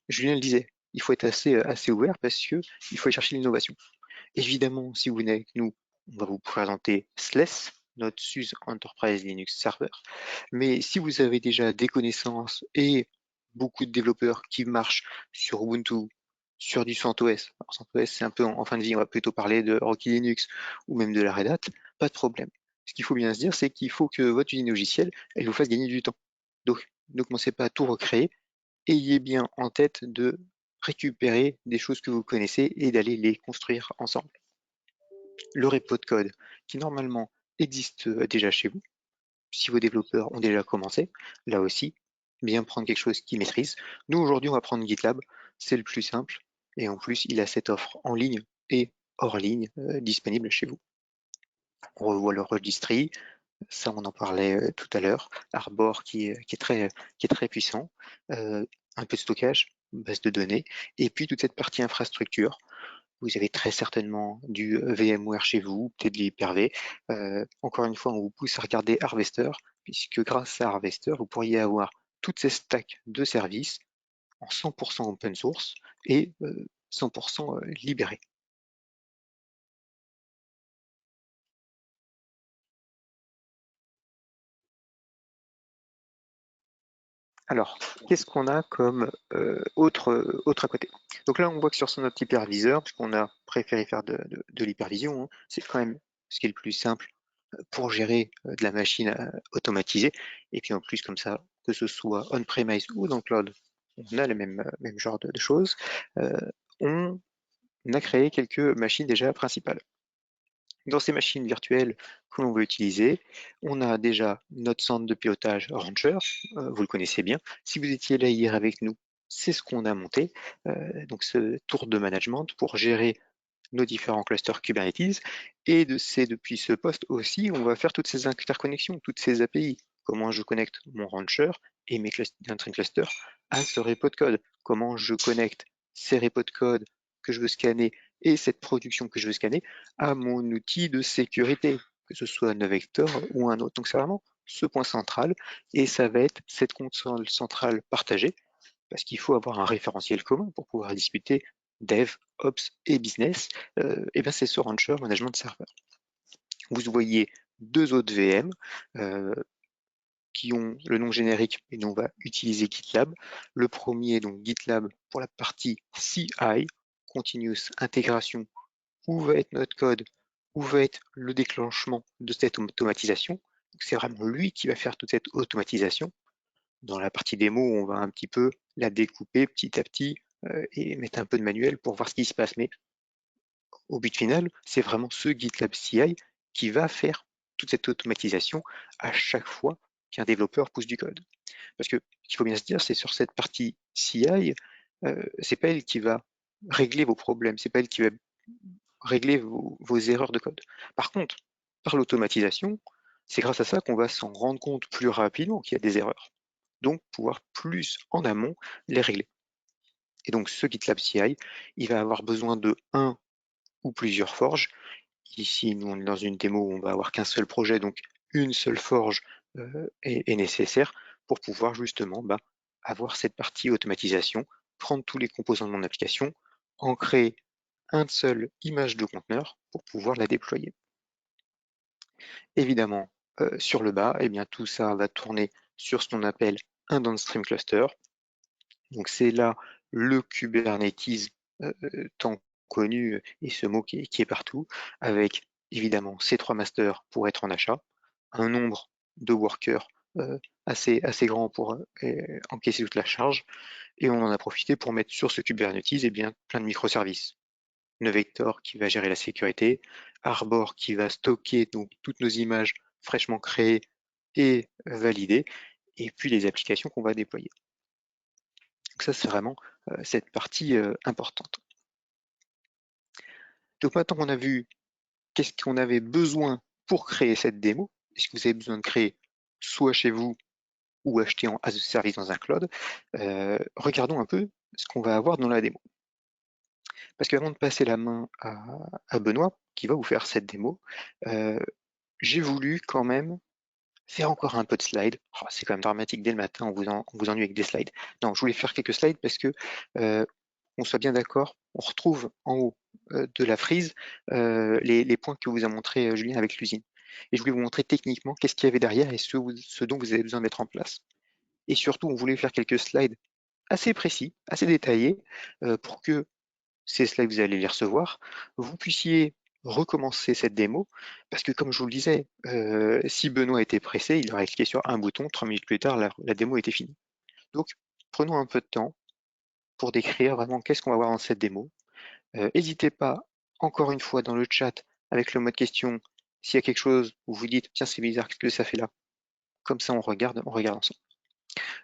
Julien le disait, il faut être assez ouvert parce que il faut aller chercher l'innovation. Évidemment, si vous venez avec nous, on va vous présenter SLES, notre SUSE Enterprise Linux Server. Mais si vous avez déjà des connaissances et beaucoup de développeurs qui marchent sur Ubuntu, sur du CentOS, alors CentOS c'est un peu en fin de vie, on va plutôt parler de Rocky Linux ou même de la Red Hat, pas de problème. Ce qu'il faut bien se dire, c'est qu'il faut que votre usine logicielle, elle vous fasse gagner du temps. Donc, ne commencez pas à tout recréer, ayez bien en tête de récupérer des choses que vous connaissez et d'aller les construire ensemble. Le repo de code qui normalement existe déjà chez vous, si vos développeurs ont déjà commencé, là aussi, bien prendre quelque chose qu'ils maîtrisent. Nous, aujourd'hui, on va prendre GitLab, c'est le plus simple, et en plus, il a cette offre en ligne et hors ligne disponible chez vous. On revoit le registry, ça on en parlait tout à l'heure, Arbor qui est très puissant, un peu de stockage, base de données, et puis toute cette partie infrastructure. Vous avez très certainement du VMware chez vous, peut-être de l'Hyper-V. Encore une fois, on vous pousse à regarder Harvester, puisque grâce à Harvester, vous pourriez avoir toutes ces stacks de services en 100% open source et 100% libérés. Alors, qu'est-ce qu'on a comme autre à côté? Donc là, on voit que sur notre hyperviseur, puisqu'on a préféré faire de l'hypervision, hein, c'est quand même ce qui est le plus simple pour gérer de la machine automatisée. Et puis en plus, comme ça, que ce soit on-premise ou dans le cloud, on a le même genre de choses. Euh, on a créé quelques machines déjà principales. Dans ces machines virtuelles que l'on veut utiliser, on a déjà notre centre de pilotage Rancher, vous le connaissez bien. Si vous étiez là hier avec nous, c'est ce qu'on a monté, donc ce tour de management pour gérer nos différents clusters Kubernetes, et c'est depuis ce poste aussi on va faire toutes ces interconnexions, toutes ces API. Comment je connecte mon rancher et mes train clusters à ce repo de code. Comment je connecte ces repos de code que je veux scanner et cette production que je veux scanner à mon outil de sécurité, que ce soit un vecteur ou un autre. Donc c'est vraiment ce point central, et ça va être cette console centrale partagée, parce qu'il faut avoir un référentiel commun pour pouvoir discuter dev, ops et business. Et ben c'est ce rancher management de serveur. Vous voyez deux autres VM qui ont le nom générique, et nous on va utiliser GitLab. Le premier, donc GitLab, pour la partie CI, Continuous Integration, où va être notre code, où va être le déclenchement de cette automatisation. C'est vraiment lui qui va faire toute cette automatisation. Dans la partie démo, on va un petit peu la découper petit à petit et mettre un peu de manuel pour voir ce qui se passe. Mais au but final, c'est vraiment ce GitLab CI qui va faire toute cette automatisation à chaque fois qu'un développeur pousse du code. Parce que ce qu'il faut bien se dire, c'est sur cette partie CI, c'est pas elle qui va régler vos problèmes, c'est pas elle qui va régler vos erreurs de code. Par contre, par l'automatisation, c'est grâce à ça qu'on va s'en rendre compte plus rapidement qu'il y a des erreurs. Donc pouvoir plus en amont les régler. Et donc ce GitLab CI, il va avoir besoin de un ou plusieurs forges. Ici, nous on est dans une démo où on va avoir qu'un seul projet, donc une seule forge est nécessaire pour pouvoir justement avoir cette partie automatisation, prendre tous les composants de mon application, en créer un seul image de conteneur pour pouvoir la déployer. Évidemment, sur le bas, eh bien, tout ça va tourner sur ce qu'on appelle un downstream cluster. Donc c'est là le Kubernetes tant connu, et ce mot qui est partout, avec évidemment ces trois masters pour être en achat, un nombre de workers assez grand pour encaisser toute la charge, et on en a profité pour mettre sur ce Kubernetes plein de microservices. Vector qui va gérer la sécurité, Arbor qui va stocker donc toutes nos images fraîchement créées et validées, et puis les applications qu'on va déployer. Donc ça, c'est vraiment cette partie importante. Donc maintenant qu'on a vu qu'est-ce qu'on avait besoin pour créer cette démo, est-ce que vous avez besoin de créer soit chez vous ou acheter en as a service dans un cloud, regardons un peu ce qu'on va avoir dans la démo. Parce qu'avant de passer la main à Benoît, qui va vous faire cette démo, j'ai voulu quand même faire encore un peu de slides. Oh, c'est quand même dramatique, dès le matin, on vous ennuie avec des slides. Non, je voulais faire quelques slides parce que, on soit bien d'accord, on retrouve en haut de la frise les points que vous a montré Julien avec l'usine. Et je voulais vous montrer techniquement qu'est-ce qu'il y avait derrière et ce dont vous avez besoin de mettre en place. Et surtout, on voulait faire quelques slides assez précis, assez détaillés, pour que ces slides, vous allez les recevoir, vous puissiez recommencer cette démo, parce que comme je vous le disais, si Benoît était pressé, il aurait cliqué sur un bouton, 3 minutes plus tard, la démo était finie. Donc, prenons un peu de temps pour décrire vraiment qu'est-ce qu'on va voir dans cette démo. N'hésitez pas, encore une fois, dans le chat, avec le mode question, s'il y a quelque chose où vous dites, tiens, c'est bizarre, qu'est-ce que ça fait là? Comme ça, on regarde ensemble.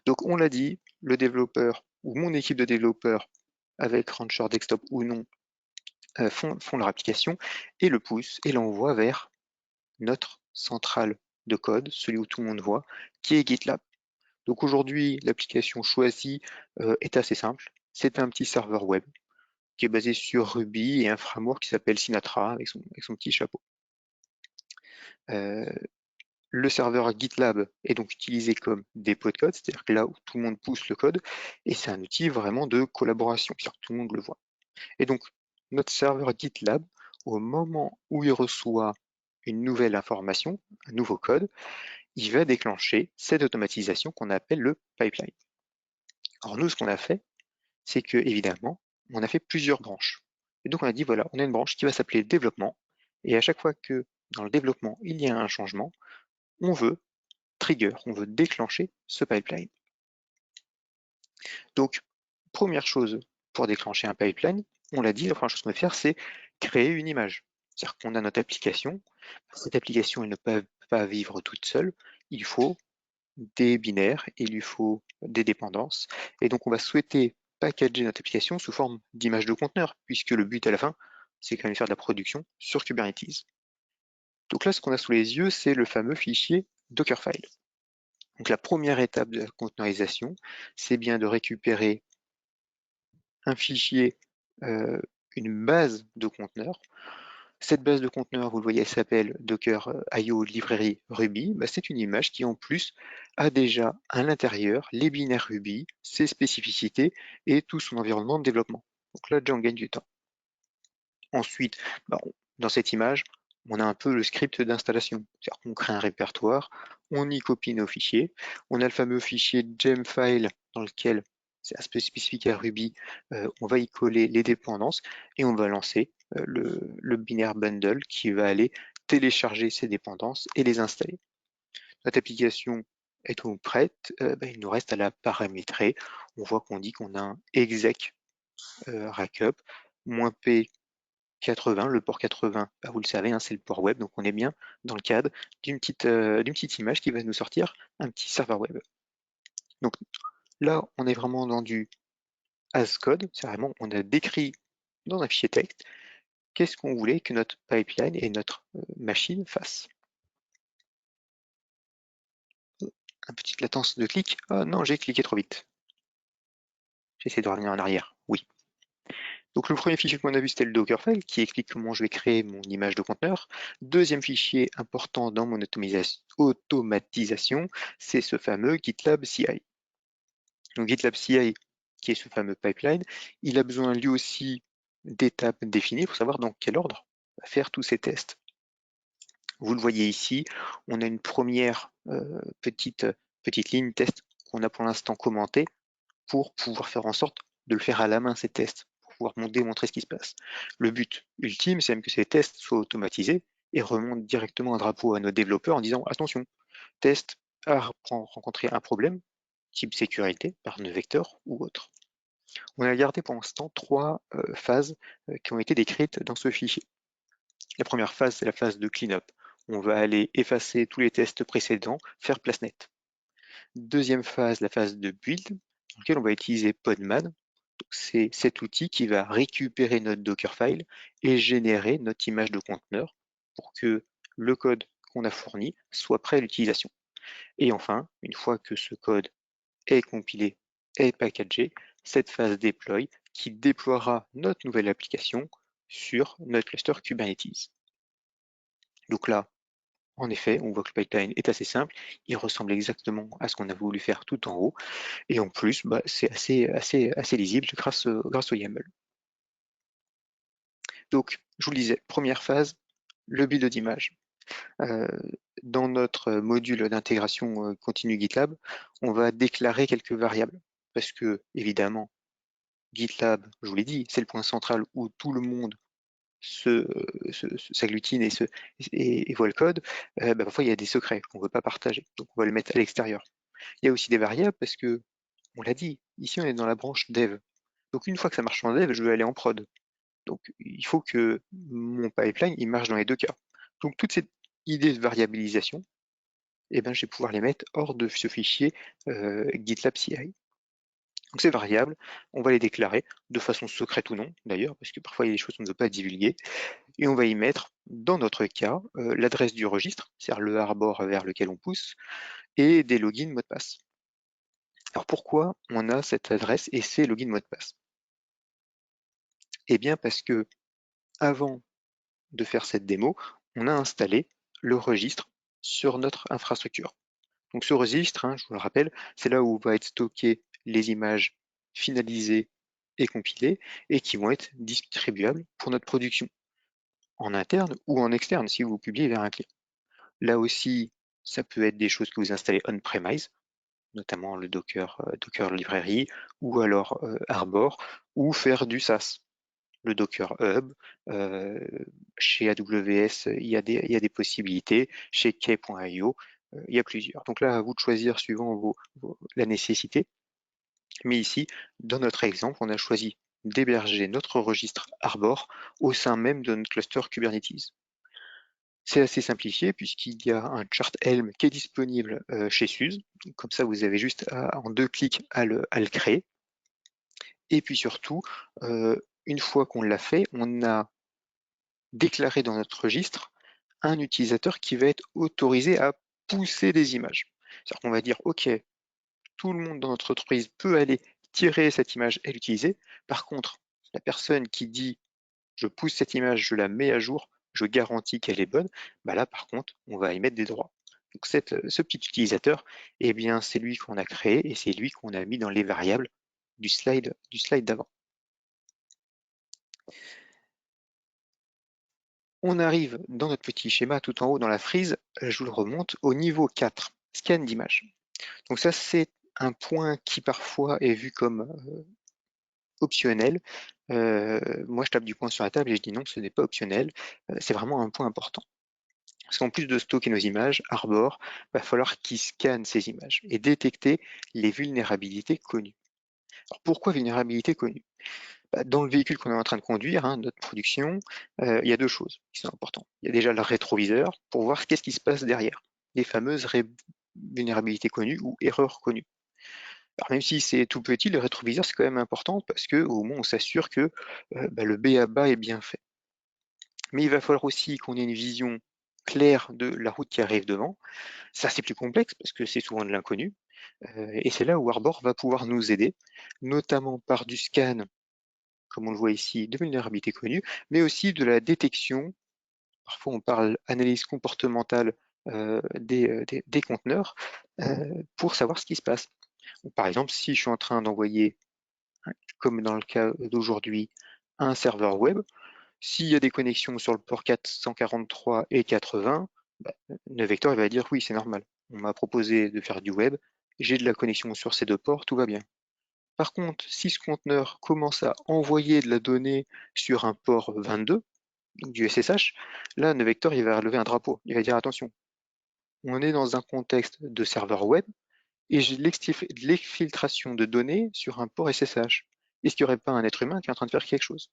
Donc, on l'a dit, le développeur, ou mon équipe de développeurs, avec Rancher Desktop ou non, font leur application et le poussent et l'envoient vers notre centrale de code, celui où tout le monde voit, qui est GitLab. Donc aujourd'hui, l'application choisie est assez simple. C'est un petit serveur web qui est basé sur Ruby et un framework qui s'appelle Sinatra avec son petit chapeau. Le serveur GitLab est donc utilisé comme dépôt de code, c'est-à-dire que là où tout le monde pousse le code, et c'est un outil vraiment de collaboration, c'est-à-dire que tout le monde le voit. Et donc, notre serveur GitLab, au moment où il reçoit une nouvelle information, un nouveau code, il va déclencher cette automatisation qu'on appelle le pipeline. Alors nous, ce qu'on a fait, c'est que évidemment, on a fait plusieurs branches. Et donc on a dit, voilà, on a une branche qui va s'appeler développement, et à chaque fois que dans le développement, il y a un changement, on veut trigger, on veut déclencher ce pipeline. Donc, première chose pour déclencher un pipeline, on l'a dit, la première chose qu'on va faire, c'est créer une image. C'est-à-dire qu'on a notre application. Cette application, elle ne peut pas vivre toute seule. Il faut des binaires, il lui faut des dépendances. Et donc, on va souhaiter packager notre application sous forme d'image de conteneur, puisque le but à la fin, c'est quand même faire de la production sur Kubernetes. Donc là, ce qu'on a sous les yeux, c'est le fameux fichier Dockerfile. Donc la première étape de la conteneurisation, c'est bien de récupérer un fichier, une base de conteneurs. Cette base de conteneurs, vous le voyez, elle s'appelle Docker IO Library Ruby. Bah, c'est une image qui en plus a déjà à l'intérieur les binaires Ruby, ses spécificités et tout son environnement de développement. Donc là, déjà, on gagne du temps. Ensuite, bah, dans cette image, on a un peu le script d'installation. C'est-à-dire qu'on crée un répertoire, on y copie nos fichiers. On a le fameux fichier gemfile dans lequel, c'est un peu spécifique à Ruby, on va y coller les dépendances et on va lancer le binaire bundle qui va aller télécharger ces dépendances et les installer. Notre application est donc prête, bah, il nous reste à la paramétrer. On voit qu'on dit qu'on a un exec rackup, -p 80, le port 80, bah, vous le savez, hein, c'est le port web, donc on est bien dans le cadre d'une petite image qui va nous sortir un petit serveur web. Donc là, on est vraiment dans du as code, c'est vraiment, on a décrit dans un fichier texte qu'est-ce qu'on voulait que notre pipeline et notre machine fassent. Une petite latence de clic. Ah non, j'ai cliqué trop vite. J'essaie de revenir en arrière. Oui. Donc le premier fichier qu'on a vu, c'était le Dockerfile, qui explique comment je vais créer mon image de conteneur. Deuxième fichier important dans mon automatisation, c'est ce fameux GitLab CI. Donc GitLab CI, qui est ce fameux pipeline, il a besoin lui aussi d'étapes définies pour savoir dans quel ordre on va faire tous ces tests. Vous le voyez ici, on a une première petite ligne test qu'on a pour l'instant commentée pour pouvoir faire en sorte de le faire à la main, ces tests, pour pouvoir démontrer ce qui se passe. Le but ultime, c'est même que ces tests soient automatisés et remontent directement un drapeau à nos développeurs en disant attention, test a rencontré un problème, type sécurité, par nœud vecteur ou autre. On a gardé pour l'instant trois phases qui ont été décrites dans ce fichier. La première phase, c'est la phase de cleanup. On va aller effacer tous les tests précédents, faire place nette. Deuxième phase, la phase de build, dans laquelle on va utiliser Podman. C'est cet outil qui va récupérer notre Dockerfile et générer notre image de conteneur pour que le code qu'on a fourni soit prêt à l'utilisation. Et enfin, une fois que ce code est compilé et packagé, cette phase deploy qui déploiera notre nouvelle application sur notre cluster Kubernetes. Donc là, en effet, on voit que le pipeline est assez simple, il ressemble exactement à ce qu'on a voulu faire tout en haut, et en plus, bah, c'est assez lisible grâce au YAML. Donc, je vous le disais, première phase, le build d'image. Dans notre module d'intégration continue GitLab, on va déclarer quelques variables, parce que, évidemment, GitLab, je vous l'ai dit, c'est le point central où tout le monde s'agglutine et voit le code. Bah, parfois, il y a des secrets qu'on ne veut pas partager, donc on va les mettre à l'extérieur. Il y a aussi des variables parce que, on l'a dit, ici on est dans la branche dev. Donc une fois que ça marche en dev, je veux aller en prod. Donc il faut que mon pipeline il marche dans les deux cas. Donc toute cette idée de variabilisation, eh ben, je vais pouvoir les mettre hors de ce fichier GitLab CI. Donc ces variables, on va les déclarer de façon secrète ou non, d'ailleurs, parce que parfois il y a des choses qu'on ne veut pas divulguer, et on va y mettre, dans notre cas, l'adresse du registre, c'est-à-dire le arbor vers lequel on pousse, et des logins mots de passe. Alors pourquoi on a cette adresse et ces logins mots de passe? Eh bien parce que avant de faire cette démo, on a installé le registre sur notre infrastructure. Donc ce registre, hein, je vous le rappelle, c'est là où va être stocké les images finalisées et compilées et qui vont être distribuables pour notre production, en interne ou en externe si vous publiez vers un client. Là aussi, ça peut être des choses que vous installez on-premise, notamment le Docker Library ou alors Arbor, ou faire du SaaS, le Docker Hub. Chez AWS, il y a des possibilités. Chez K.io, il y a plusieurs. Donc là, à vous de choisir suivant la nécessité. Mais ici, dans notre exemple, on a choisi d'héberger notre registre Arbor au sein même de notre cluster Kubernetes. C'est assez simplifié puisqu'il y a un chart Helm qui est disponible chez SUSE. Donc, comme ça, vous avez juste en 2 clics à le créer. Et puis surtout, une fois qu'on l'a fait, on a déclarer dans notre registre un utilisateur qui va être autorisé à pousser des images. C'est-à-dire qu'on va dire, OK, tout le monde dans notre entreprise peut aller tirer cette image et l'utiliser. Par contre, la personne qui dit je pousse cette image, je la mets à jour, je garantis qu'elle est bonne, bah là par contre, on va y mettre des droits. Donc ce petit utilisateur, eh bien, c'est lui qu'on a créé et c'est lui qu'on a mis dans les variables du slide d'avant. On arrive dans notre petit schéma tout en haut dans la frise, je vous le remonte, au niveau 4, scan d'image. Donc ça, c'est un point qui parfois est vu comme optionnel. Moi, je tape du poing sur la table et je dis non, ce n'est pas optionnel. C'est vraiment un point important. Parce qu'en plus de stocker nos images, Arbor va falloir qu'il scanne ces images et détecter les vulnérabilités connues. Alors pourquoi vulnérabilité connue? Dans le véhicule qu'on est en train de conduire, notre production, il y a deux choses qui sont importantes. Il y a déjà le rétroviseur pour voir qu'est-ce qui se passe derrière, les fameuses vulnérabilités connues ou erreurs connues. Alors même si c'est tout petit, le rétroviseur c'est quand même important parce que au moins on s'assure que le b.a.-ba est bien fait. Mais il va falloir aussi qu'on ait une vision claire de la route qui arrive devant. Ça c'est plus complexe parce que c'est souvent de l'inconnu. Et c'est là où Arbor va pouvoir nous aider, notamment par du scan, comme on le voit ici, de vulnérabilités connues, mais aussi de la détection. Parfois on parle analyse comportementale des conteneurs pour savoir ce qui se passe. Par exemple, si je suis en train d'envoyer, comme dans le cas d'aujourd'hui, un serveur web, s'il y a des connexions sur le port 443 et 80, NeoVector il va dire oui, c'est normal. On m'a proposé de faire du web, j'ai de la connexion sur ces deux ports, tout va bien. Par contre, si ce conteneur commence à envoyer de la donnée sur un port 22, donc du SSH, là, NeoVector il va lever un drapeau. Il va dire attention, on est dans un contexte de serveur web et j'ai de l'exfiltration de données sur un port SSH. Est-ce qu'il n'y aurait pas un être humain qui est en train de faire quelque chose?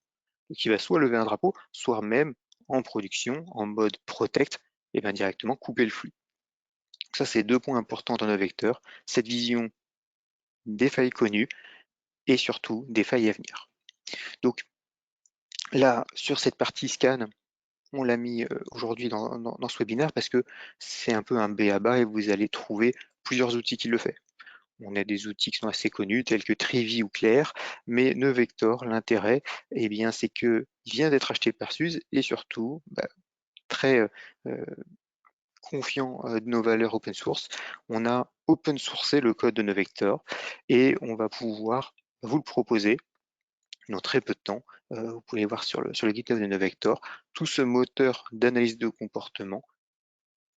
Donc il va soit lever un drapeau, soit même en production, en mode protect, et bien directement couper le flux. Donc ça, c'est deux points importants dans NeoVector, cette vision des failles connues et surtout des failles à venir. Donc là, sur cette partie scan, on l'a mis aujourd'hui dans ce webinaire parce que c'est un peu un b.a.-ba et vous allez trouver plusieurs outils qui le font. On a des outils qui sont assez connus tels que Trivi ou Claire, mais NeoVector, l'intérêt, eh bien, c'est qu'il vient d'être acheté par SUSE et surtout très confiant de nos valeurs open source. On a open sourcé le code de NeoVector et on va pouvoir vous le proposer dans très peu de temps. Vous pouvez voir sur le GitHub de NeoVector tout ce moteur d'analyse de comportement,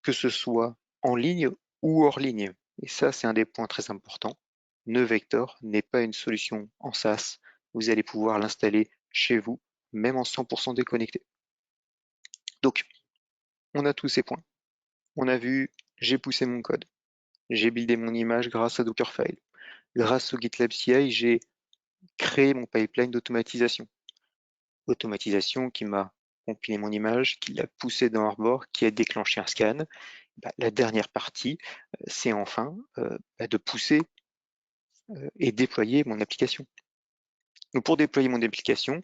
que ce soit en ligne ou hors ligne. Et ça, c'est un des points très importants. NeoVector n'est pas une solution en SaaS. Vous allez pouvoir l'installer chez vous, même en 100% déconnecté. Donc, on a tous ces points. On a vu, j'ai poussé mon code. J'ai buildé mon image grâce à Dockerfile. Grâce au GitLab CI, j'ai créé mon pipeline d'automatisation. Automatisation qui m'a compilé mon image, qui l'a poussé dans Arbor, qui a déclenché un scan. La dernière partie, c'est enfin de pousser et déployer mon application. Donc pour déployer mon application,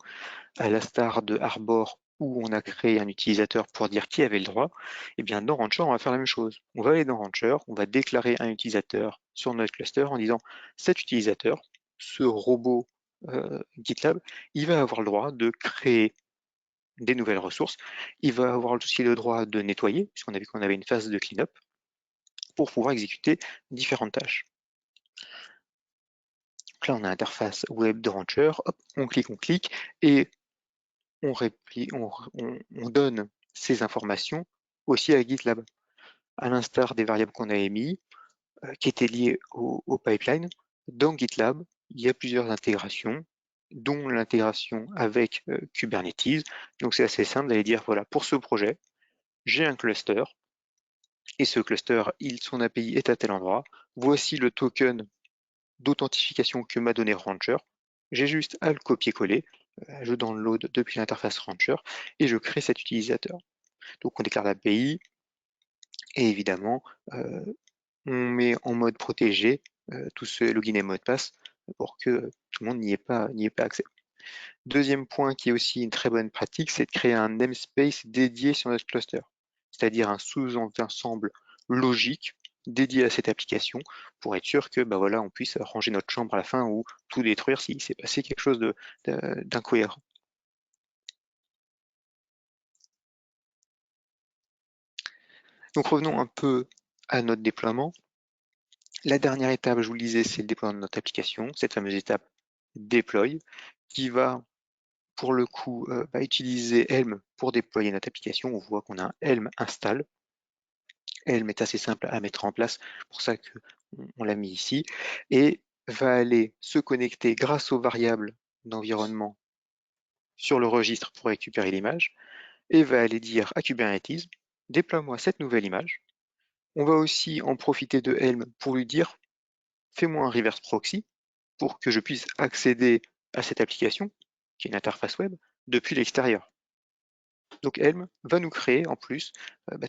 à l'instar de Arbor où on a créé un utilisateur pour dire qui avait le droit, eh bien dans Rancher, on va faire la même chose. On va aller dans Rancher, on va déclarer un utilisateur sur notre cluster en disant cet utilisateur, ce robot GitLab, il va avoir le droit de créer des nouvelles ressources, il va avoir aussi le droit de nettoyer, puisqu'on a vu qu'on avait une phase de cleanup, pour pouvoir exécuter différentes tâches. Donc là, on a l'interface web de Rancher, hop, on clique, et on donne ces informations aussi à GitLab, à l'instar des variables qu'on a émises, qui étaient liées au pipeline. Dans GitLab, il y a plusieurs intégrations, dont l'intégration avec Kubernetes. Donc c'est assez simple d'aller dire, voilà, pour ce projet, j'ai un cluster, et ce cluster, son API est à tel endroit. Voici le token d'authentification que m'a donné Rancher. J'ai juste à le copier-coller. Je download depuis l'interface Rancher et je crée cet utilisateur. Donc on déclare l'API et évidemment on met en mode protégé tous ce login et mot de passe pour que tout le monde n'y ait pas accès. Deuxième point qui est aussi une très bonne pratique, c'est de créer un namespace dédié sur notre cluster, c'est-à-dire un sous-ensemble logique dédié à cette application pour être sûr que bah voilà, on puisse ranger notre chambre à la fin ou tout détruire s'il s'est passé quelque chose d'incohérent. Donc revenons un peu à notre déploiement. La dernière étape, je vous le disais, c'est le déploiement de notre application, cette fameuse étape deploy, qui va pour le coup utiliser Helm pour déployer notre application. On voit qu'on a un Helm install. Helm est assez simple à mettre en place, pour ça qu'on l'a mis ici, et va aller se connecter grâce aux variables d'environnement sur le registre pour récupérer l'image, et va aller dire à Kubernetes, déploie-moi cette nouvelle image. On va aussi en profiter de Helm pour lui dire, fais-moi un reverse proxy pour que je puisse accéder à cette application, qui est une interface web, depuis l'extérieur. Donc Helm va nous créer en plus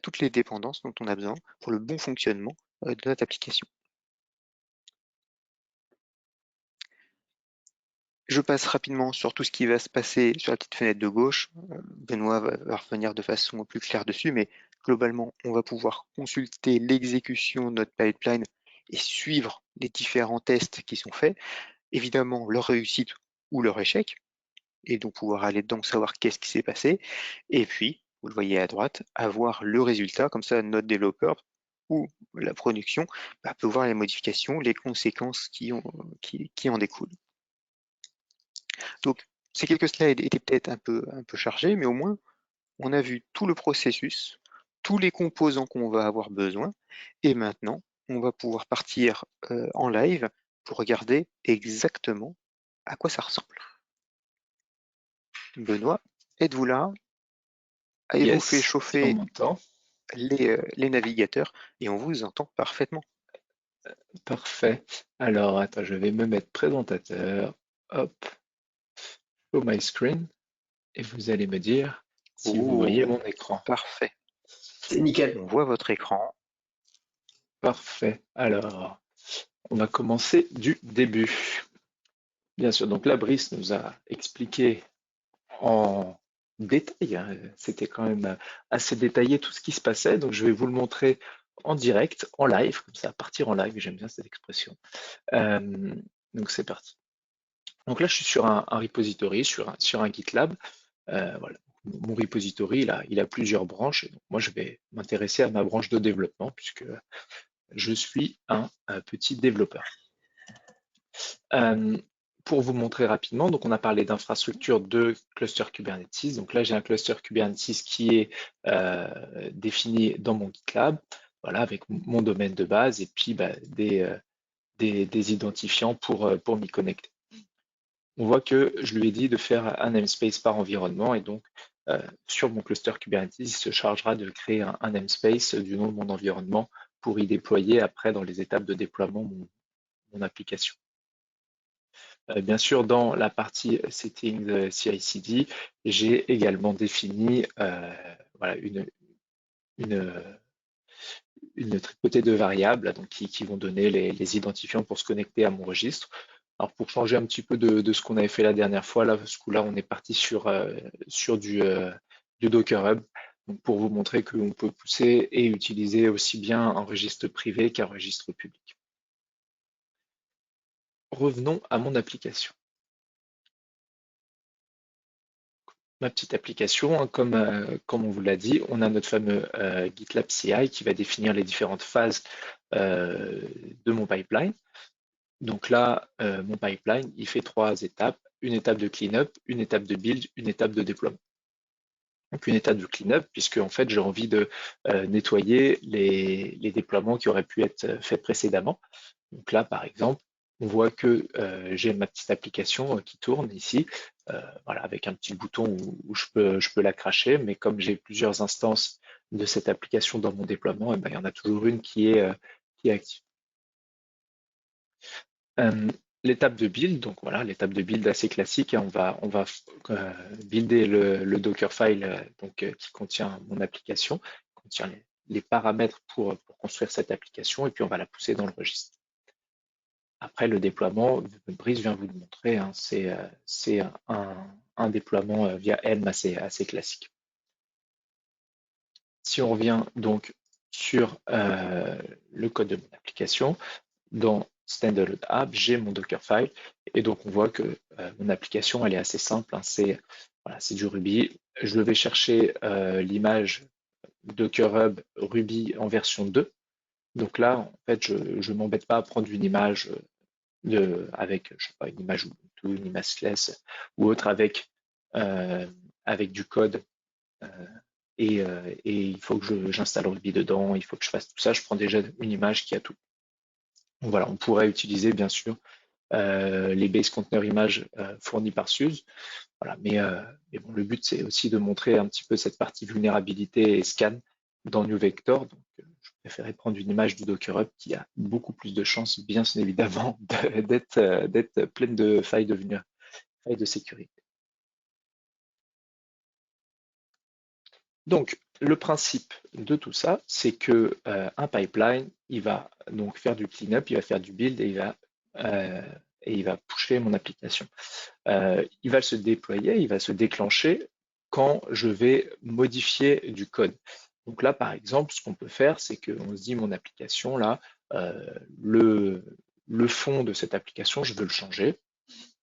toutes les dépendances dont on a besoin pour le bon fonctionnement de notre application. Je passe rapidement sur tout ce qui va se passer sur la petite fenêtre de gauche. Benoît va revenir de façon plus claire dessus, mais globalement, on va pouvoir consulter l'exécution de notre pipeline et suivre les différents tests qui sont faits, évidemment leur réussite ou leur échec, et donc pouvoir aller dedans, savoir qu'est-ce qui s'est passé, et puis, vous le voyez à droite, avoir le résultat, comme ça notre développeur ou la production peut voir les modifications, les conséquences qui en découlent. Donc, ces quelques slides étaient peut-être un peu chargés, mais au moins, on a vu tout le processus, tous les composants qu'on va avoir besoin, et maintenant, on va pouvoir partir en live pour regarder exactement à quoi ça ressemble. Benoît, êtes-vous là? Avez-vous fait Yes, si on chauffer m'entend. les navigateurs et on vous entend parfaitement? Parfait. Alors, attends, je vais me mettre présentateur. Hop, show my screen. Et vous allez me dire si vous voyez Oh, mon écran. parfait. C'est nickel. On voit votre écran. Parfait. Alors, on va commencer du début. Bien sûr, donc là, Brice nous a expliqué en détail, hein, c'était quand même assez détaillé tout ce qui se passait. Donc, je vais vous le montrer en direct, en live, comme ça, partir en live, j'aime bien cette expression. Euh, donc, c'est parti. Donc là, je suis sur un repository, sur un GitLab. Voilà. Mon repository, il a plusieurs branches. Et donc moi, je vais m'intéresser à ma branche de développement puisque je suis un petit développeur. Euh, pour vous montrer rapidement, donc on a parlé d'infrastructure de cluster Kubernetes. Donc là, j'ai un cluster Kubernetes qui est défini dans mon GitLab, voilà, avec mon domaine de base et puis des identifiants pour m'y connecter. On voit que je lui ai dit de faire un namespace par environnement et donc sur mon cluster Kubernetes, il se chargera de créer un namespace du nom de mon environnement pour y déployer après dans les étapes de déploiement mon application. Bien sûr, dans la partie settings CI/CD, j'ai également défini voilà, une tripotée de variables donc, qui vont donner les identifiants pour se connecter à mon registre. Alors pour changer un petit peu de ce qu'on avait fait la dernière fois, là, ce coup-là, on est parti sur du Docker Hub, donc pour vous montrer qu'on peut pousser et utiliser aussi bien un registre privé qu'un registre public. Revenons à mon application. Ma petite application, hein, comme on vous l'a dit, on a notre fameux GitLab CI qui va définir les différentes phases de mon pipeline. Donc là, mon pipeline, il fait 3 étapes, une étape de cleanup, une étape de build, une étape de déploiement. Donc une étape de cleanup, puisque en fait j'ai envie de nettoyer les déploiements qui auraient pu être faits précédemment. Donc là, par exemple, on voit que j'ai ma petite application qui tourne ici, voilà, avec un petit bouton où je peux la cracher, mais comme j'ai plusieurs instances de cette application dans mon déploiement, eh ben, il y en a toujours une qui est active. L'étape de build, donc voilà, l'étape de build assez classique, hein, on va builder le Dockerfile qui contient mon application, qui contient les paramètres pour construire cette application, et puis on va la pousser dans le registre. Après le déploiement, Brice vient vous le montrer, hein, c'est un déploiement via Helm assez classique. Si on revient donc sur le code de mon application, dans Standalone App, j'ai mon Dockerfile et donc on voit que mon application elle est assez simple, hein, c'est du Ruby. Je vais chercher l'image Docker Hub Ruby en version 2. Donc là, en fait, je ne m'embête pas à prendre une image avec, je sais pas, une image Ubuntu, une image Sless ou autre avec du code et il faut que j'installe Ruby dedans, il faut que je fasse tout ça. Je prends déjà une image qui a tout. Donc voilà, on pourrait utiliser bien sûr les base container images fournies par SUSE. Voilà, mais bon, le but c'est aussi de montrer un petit peu cette partie vulnérabilité et scan dans New Vector. Donc je préférais prendre une image du Docker Hub qui a beaucoup plus de chances, bien évidemment, d'être pleine de failles de sécurité. Donc le principe de tout ça, c'est que un pipeline, il va donc faire du cleanup, il va faire du build et il va pusher mon application. Il va se déployer, il va se déclencher quand je vais modifier du code. Donc là, par exemple, ce qu'on peut faire, c'est qu'on se dit mon application, là, le fond de cette application, je veux le changer.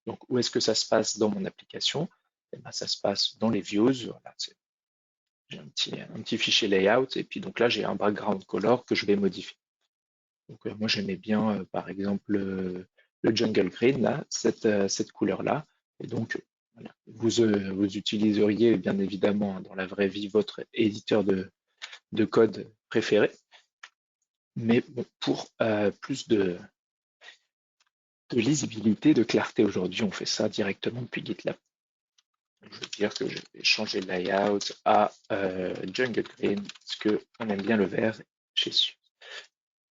Donc où est-ce que ça se passe dans mon application? Eh ben, ça se passe dans les views. Voilà, j'ai un petit fichier layout et puis donc là, j'ai un background color que je vais modifier. Donc moi, j'aimais bien, par exemple, le jungle green, là, cette couleur-là. Et donc, voilà, vous utiliseriez bien évidemment dans la vraie vie votre éditeur de code préféré. Mais bon, pour plus de lisibilité, de clarté aujourd'hui, on fait ça directement depuis GitLab. Je veux dire que je vais changer le layout à jungle green parce qu'on aime bien le vert chez SUSE.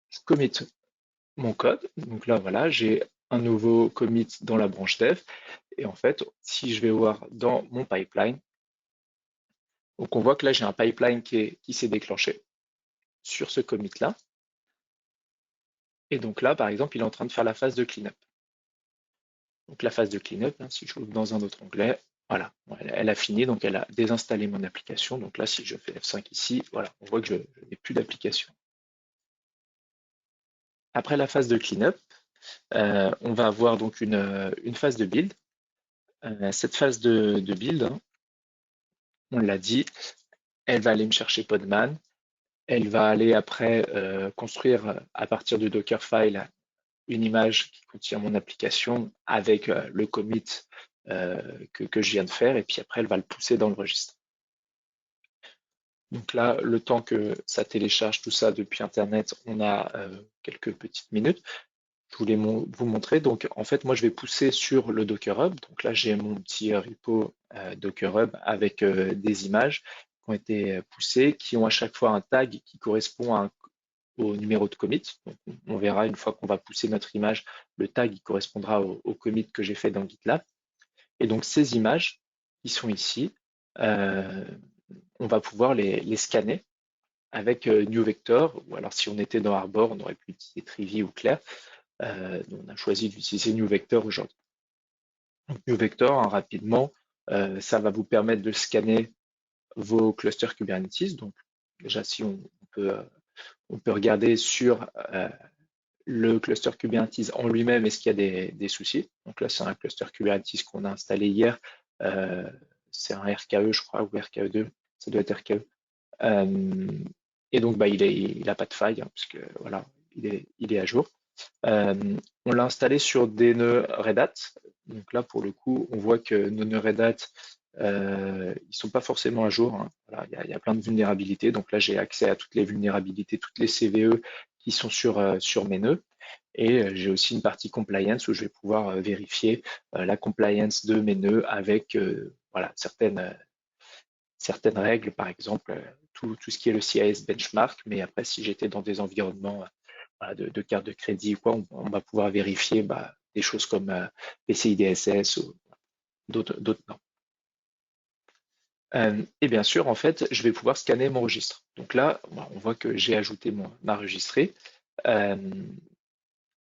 Je commit mon code. Donc là, voilà, j'ai un nouveau commit dans la branche dev. Et en fait, si je vais voir dans mon pipeline, donc on voit que là, j'ai un pipeline qui s'est déclenché sur ce commit-là. Et donc là, par exemple, il est en train de faire la phase de cleanup. Donc la phase de cleanup, hein, si je ouvre dans un autre onglet, voilà, elle a fini, donc elle a désinstallé mon application. Donc là, si je fais F5 ici, voilà, on voit que je n'ai plus d'application. Après la phase de cleanup, on va avoir donc une phase de build. Cette phase de build, hein, on l'a dit, elle va aller me chercher Podman, elle va aller après construire à partir du Dockerfile une image qui contient mon application avec le commit que je viens de faire, et puis après elle va le pousser dans le registre. Donc là, le temps que ça télécharge tout ça depuis Internet, on a quelques petites minutes. Je voulais vous montrer. Donc en fait, moi je vais pousser sur le Docker Hub. Donc là, j'ai mon petit repo Docker Hub avec des images qui ont été poussées, qui ont à chaque fois un tag qui correspond au numéro de commit. Donc, on verra une fois qu'on va pousser notre image, le tag il correspondra au commit que j'ai fait dans GitLab. Et donc ces images qui sont ici, on va pouvoir les scanner avec New Vector, ou alors si on était dans Arbor, on aurait pu utiliser Trivy ou Claire. On a choisi d'utiliser New Vector aujourd'hui. Donc, New Vector, hein, rapidement, ça va vous permettre de scanner vos clusters Kubernetes. Donc déjà, si on peut regarder sur le cluster Kubernetes en lui-même, est-ce qu'il y a des soucis? Donc là, c'est un cluster Kubernetes qu'on a installé hier. C'est un RKE, je crois, ou RKE2, ça doit être RKE. Et donc, bah, il n'a pas de faille, hein, parce que voilà, il est à jour. On l'a installé sur des nœuds Red Hat. Donc là, pour le coup, on voit que nos nœuds Red Hat, ils sont pas forcément à jour, hein. Voilà, il y a plein de vulnérabilités. Donc là, j'ai accès à toutes les vulnérabilités, toutes les CVE qui sont sur mes nœuds. Et j'ai aussi une partie compliance où je vais pouvoir vérifier la compliance de mes nœuds avec voilà, certaines règles, par exemple, tout ce qui est le CIS benchmark. Mais après, si j'étais dans des environnements de carte de crédit ou quoi, on va pouvoir vérifier des choses comme PCI DSS ou d'autres normes. Et bien sûr, en fait, je vais pouvoir scanner mon registre. Donc là, on voit que j'ai ajouté ma registrée.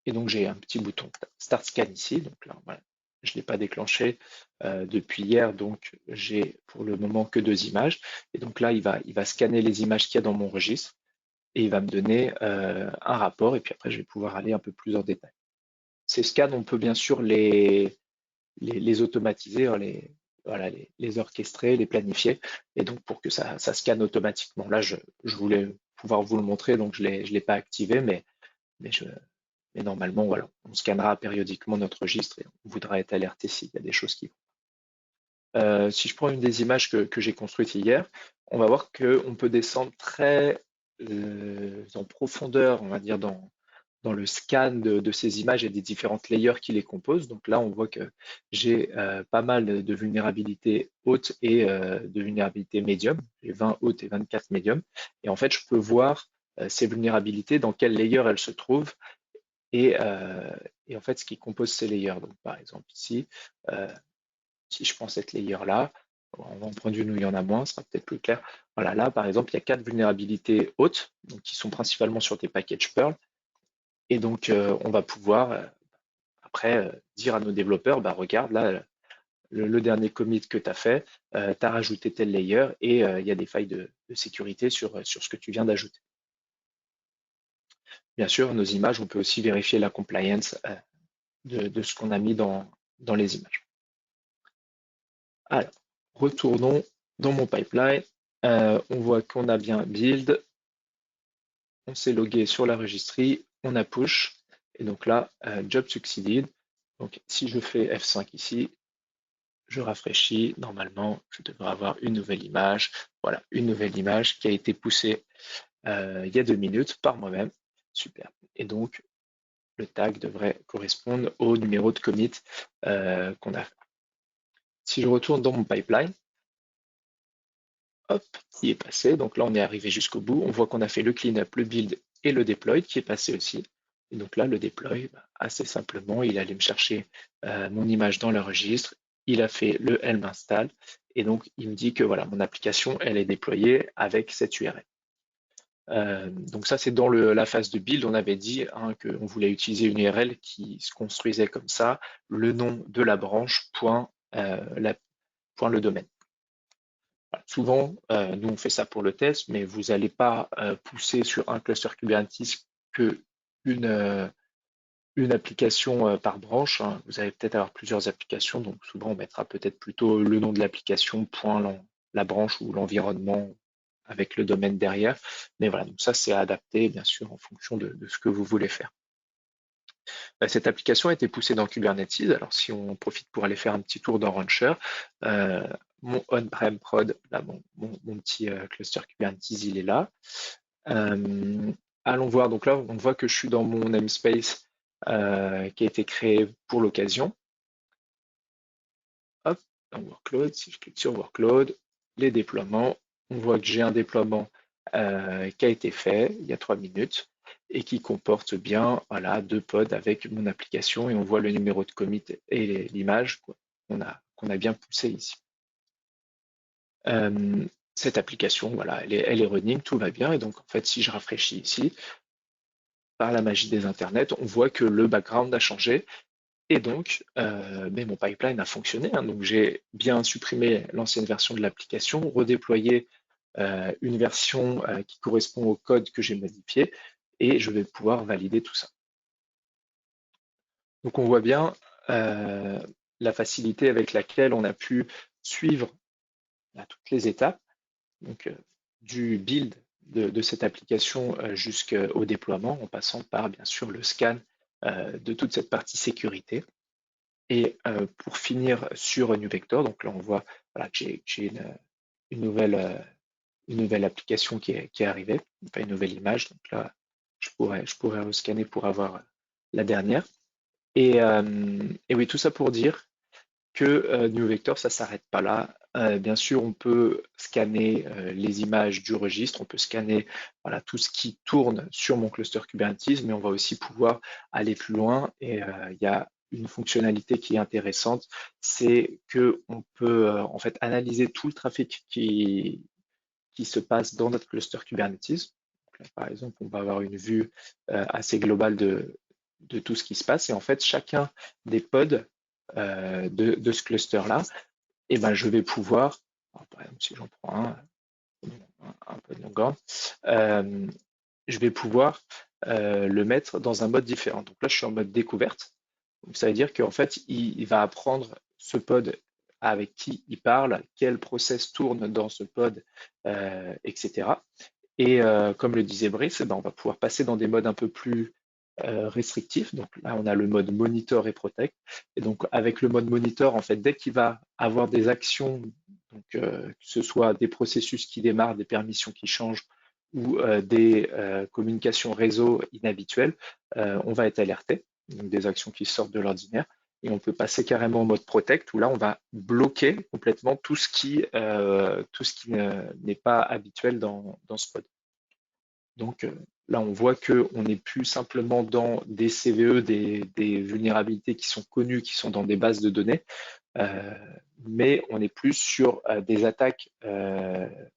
Et donc, j'ai un petit bouton Start Scan ici. Donc là, voilà, je l'ai pas déclenché depuis hier, donc j'ai pour le moment que 2 images. Et donc là, il va scanner les images qu'il y a dans mon registre et il va me donner un rapport. Et puis après, je vais pouvoir aller un peu plus en détail. Ces scans, on peut bien sûr les automatiser, hein, voilà, les orchestrer, les planifier, et donc pour que ça scanne automatiquement. Là, je voulais pouvoir vous le montrer, donc je l'ai pas activé, mais, je, mais normalement, voilà, on scannera périodiquement notre registre et on voudra être alerté s'il y a des choses qui vont. Si je prends une des images que j'ai construites hier, on va voir qu'on peut descendre très en profondeur, on va dire, dans le scan de ces images et des différentes layers qui les composent. Donc là, on voit que j'ai pas mal de vulnérabilités hautes et de vulnérabilités médium. J'ai 20 hautes et 24 médium. Et en fait, je peux voir ces vulnérabilités, dans quel layer elles se trouvent et en fait, ce qui compose ces layers. Donc par exemple ici, euh, si je prends cette layer-là, on va en prendre une où il y en a moins, ce sera peut-être plus clair. Voilà, là, par exemple, il y a 4 vulnérabilités hautes, donc qui sont principalement sur des packages Perl. Et donc, on va pouvoir après dire à nos développeurs, bah, regarde, là, le dernier commit que tu as fait, tu as rajouté tel layer et il y a des failles de sécurité sur ce que tu viens d'ajouter. Bien sûr, nos images, on peut aussi vérifier la compliance de ce qu'on a mis dans les images. Alors, retournons dans mon pipeline. On voit qu'on a bien build, on s'est logué sur la registry, on a push, et donc là, job succeeded. Donc si je fais F5 ici, je rafraîchis, normalement, je devrais avoir une nouvelle image. Voilà, une nouvelle image qui a été poussée il y a 2 minutes par moi-même. Super. Et donc, le tag devrait correspondre au numéro de commit qu'on a fait. Si je retourne dans mon pipeline, hop, qui est passé. Donc là, on est arrivé jusqu'au bout. On voit qu'on a fait le cleanup, le build et le deploy qui est passé aussi. Et donc là, le deploy, assez simplement, il allait me chercher mon image dans le registre. Il a fait le Helm install. Et donc, il me dit que voilà, mon application, elle est déployée avec cette URL. Donc ça, c'est dans la phase de build. On avait dit hein, qu'on voulait utiliser une URL qui se construisait comme ça, le nom de la branche, point le domaine. Souvent, nous on fait ça pour le test, mais vous n'allez pas pousser sur un cluster Kubernetes que une application par branche, hein. Vous allez peut-être avoir plusieurs applications, donc souvent on mettra peut-être plutôt le nom de l'application, point la branche ou l'environnement avec le domaine derrière. Mais voilà, donc ça c'est adapté bien sûr en fonction de ce que vous voulez faire. Cette application a été poussée dans Kubernetes. Alors si on profite pour aller faire un petit tour dans Rancher, mon on-prem prod, là, mon petit cluster Kubernetes, il est là. Allons voir, donc là on voit que je suis dans mon namespace qui a été créé pour l'occasion. Hop, dans Workload, si je clique sur Workload, les déploiements, on voit que j'ai un déploiement qui a été fait il y a 3 minutes et qui comporte bien voilà, 2 pods avec mon application et on voit le numéro de commit et l'image qu'on a bien poussé ici. Cette application, voilà, elle est running, tout va bien et donc en fait si je rafraîchis ici, par la magie des internets, on voit que le background a changé et donc mais mon pipeline a fonctionné, hein, donc j'ai bien supprimé l'ancienne version de l'application, redéployé une version qui correspond au code que j'ai modifié et je vais pouvoir valider tout ça. Donc on voit bien la facilité avec laquelle on a pu suivre toutes les étapes donc, du build de cette application jusqu'au déploiement en passant par bien sûr le scan de toute cette partie sécurité. Et pour finir sur NewVector, donc là on voit voilà, que j'ai une nouvelle application qui est arrivée, pas une nouvelle image. Donc là, je pourrais rescanner pour avoir la dernière. Et oui, tout ça pour dire que NewVector, ça ne s'arrête pas là. Bien sûr, on peut scanner les images du registre, on peut scanner voilà, tout ce qui tourne sur mon cluster Kubernetes, mais on va aussi pouvoir aller plus loin. Et il y a une fonctionnalité qui est intéressante, c'est qu'on peut en fait analyser tout le trafic qui se passe dans notre cluster Kubernetes. Donc là, par exemple, on va avoir une vue assez globale de tout ce qui se passe. Et en fait, chacun des pods de ce cluster-là, et ben, je vais pouvoir, alors, par exemple, si j'en prends un peu de longueur, je vais pouvoir le mettre dans un mode différent. Donc là, je suis en mode découverte. Donc ça veut dire qu'en fait, il va apprendre ce pod avec qui il parle, quel process tourne dans ce pod, etc. Et comme le disait Brice, eh ben, on va pouvoir passer dans des modes un peu plus restrictifs. Donc là, on a le mode monitor et protect. Et donc avec le mode monitor, en fait, dès qu'il va avoir des actions, donc que ce soit des processus qui démarrent, des permissions qui changent ou des communications réseau inhabituelles, on va être alerté. Donc des actions qui sortent de l'ordinaire. Et on peut passer carrément en mode protect où là, on va bloquer complètement tout ce qui n'est pas habituel dans ce pod. Donc là, on voit qu'on n'est plus simplement dans des CVE, des vulnérabilités qui sont connues, qui sont dans des bases de données, euh, mais on est plus sur des attaques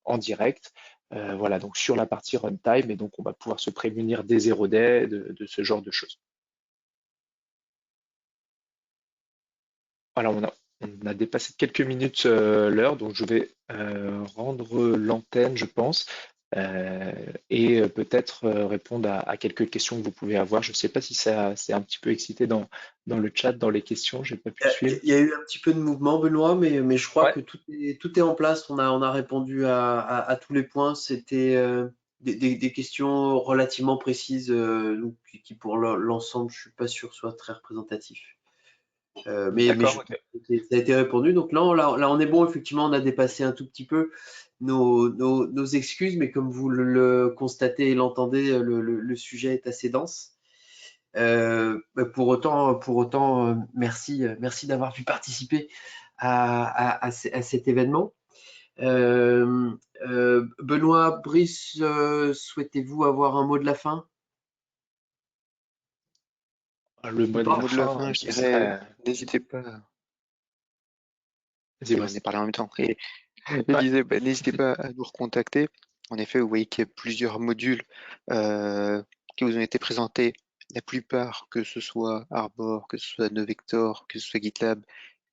en direct, voilà, donc sur la partie runtime, et donc on va pouvoir se prémunir des 0-day, de ce genre de choses. Alors, on a dépassé de quelques minutes l'heure, donc je vais rendre l'antenne, je pense, et peut-être répondre à quelques questions que vous pouvez avoir. Je ne sais pas si ça c'est un petit peu excité dans le chat, dans les questions, j'ai pas pu suivre. Il y a eu un petit peu de mouvement, Benoît, mais je crois Ouais, que tout est en place. On a répondu à tous les points. C'était des questions relativement précises, donc, qui pour l'ensemble, je suis pas sûr soit très représentatif. Mais d'accord, je ok. ça a été répondu. Donc là, on est bon. Effectivement, on a dépassé un tout petit peu nos excuses, mais comme vous le constatez et l'entendez, le sujet est assez dense. Pour autant, merci d'avoir pu participer à cet événement. Benoît, Brice, souhaitez-vous avoir un mot de la fin Le ou mot de Le la pas? mot de la fin, fin, je ce dirais, serait. n'hésitez pas. Vas-y, J'en ai Brice. parlé en même temps. Et je Ouais, disais, bah, n'hésitez pas à nous recontacter. En effet, vous voyez qu'il y a plusieurs modules euh, qui vous ont été présentés. La plupart, que ce soit Arbor, que ce soit Novector, que ce soit GitLab,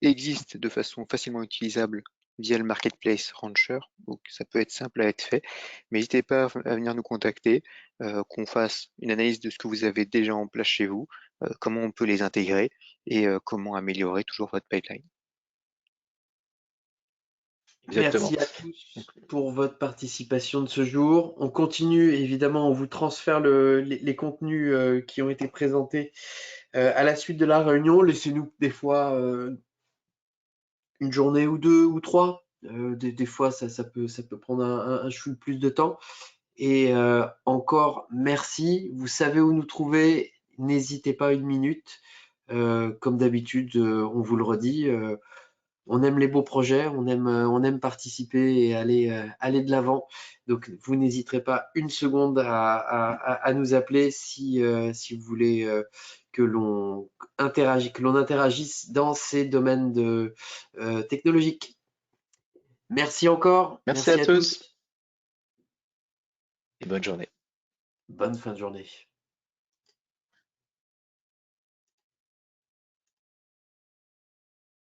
existent de façon facilement utilisable via le Marketplace Rancher. Donc ça peut être simple à être fait. Mais n'hésitez pas à venir nous contacter, qu'on fasse une analyse de ce que vous avez déjà en place chez vous, comment on peut les intégrer et comment améliorer toujours votre pipeline. exactement. Merci à tous pour votre participation de ce jour. On continue, évidemment, on vous transfère les contenus qui ont été présentés à la suite de la réunion. Laissez-nous des fois une journée ou deux ou trois. Des fois, ça peut prendre un chouille plus de temps. Et encore merci. Vous savez où nous trouver. N'hésitez pas une minute. Comme d'habitude, on vous le redit. On aime les beaux projets, on aime participer et aller de l'avant. Donc, vous n'hésiterez pas une seconde à nous appeler si vous voulez que l'on interagisse dans ces domaines technologiques. Merci encore, Merci à merci à tous. tous et bonne journée. Bonne fin de journée.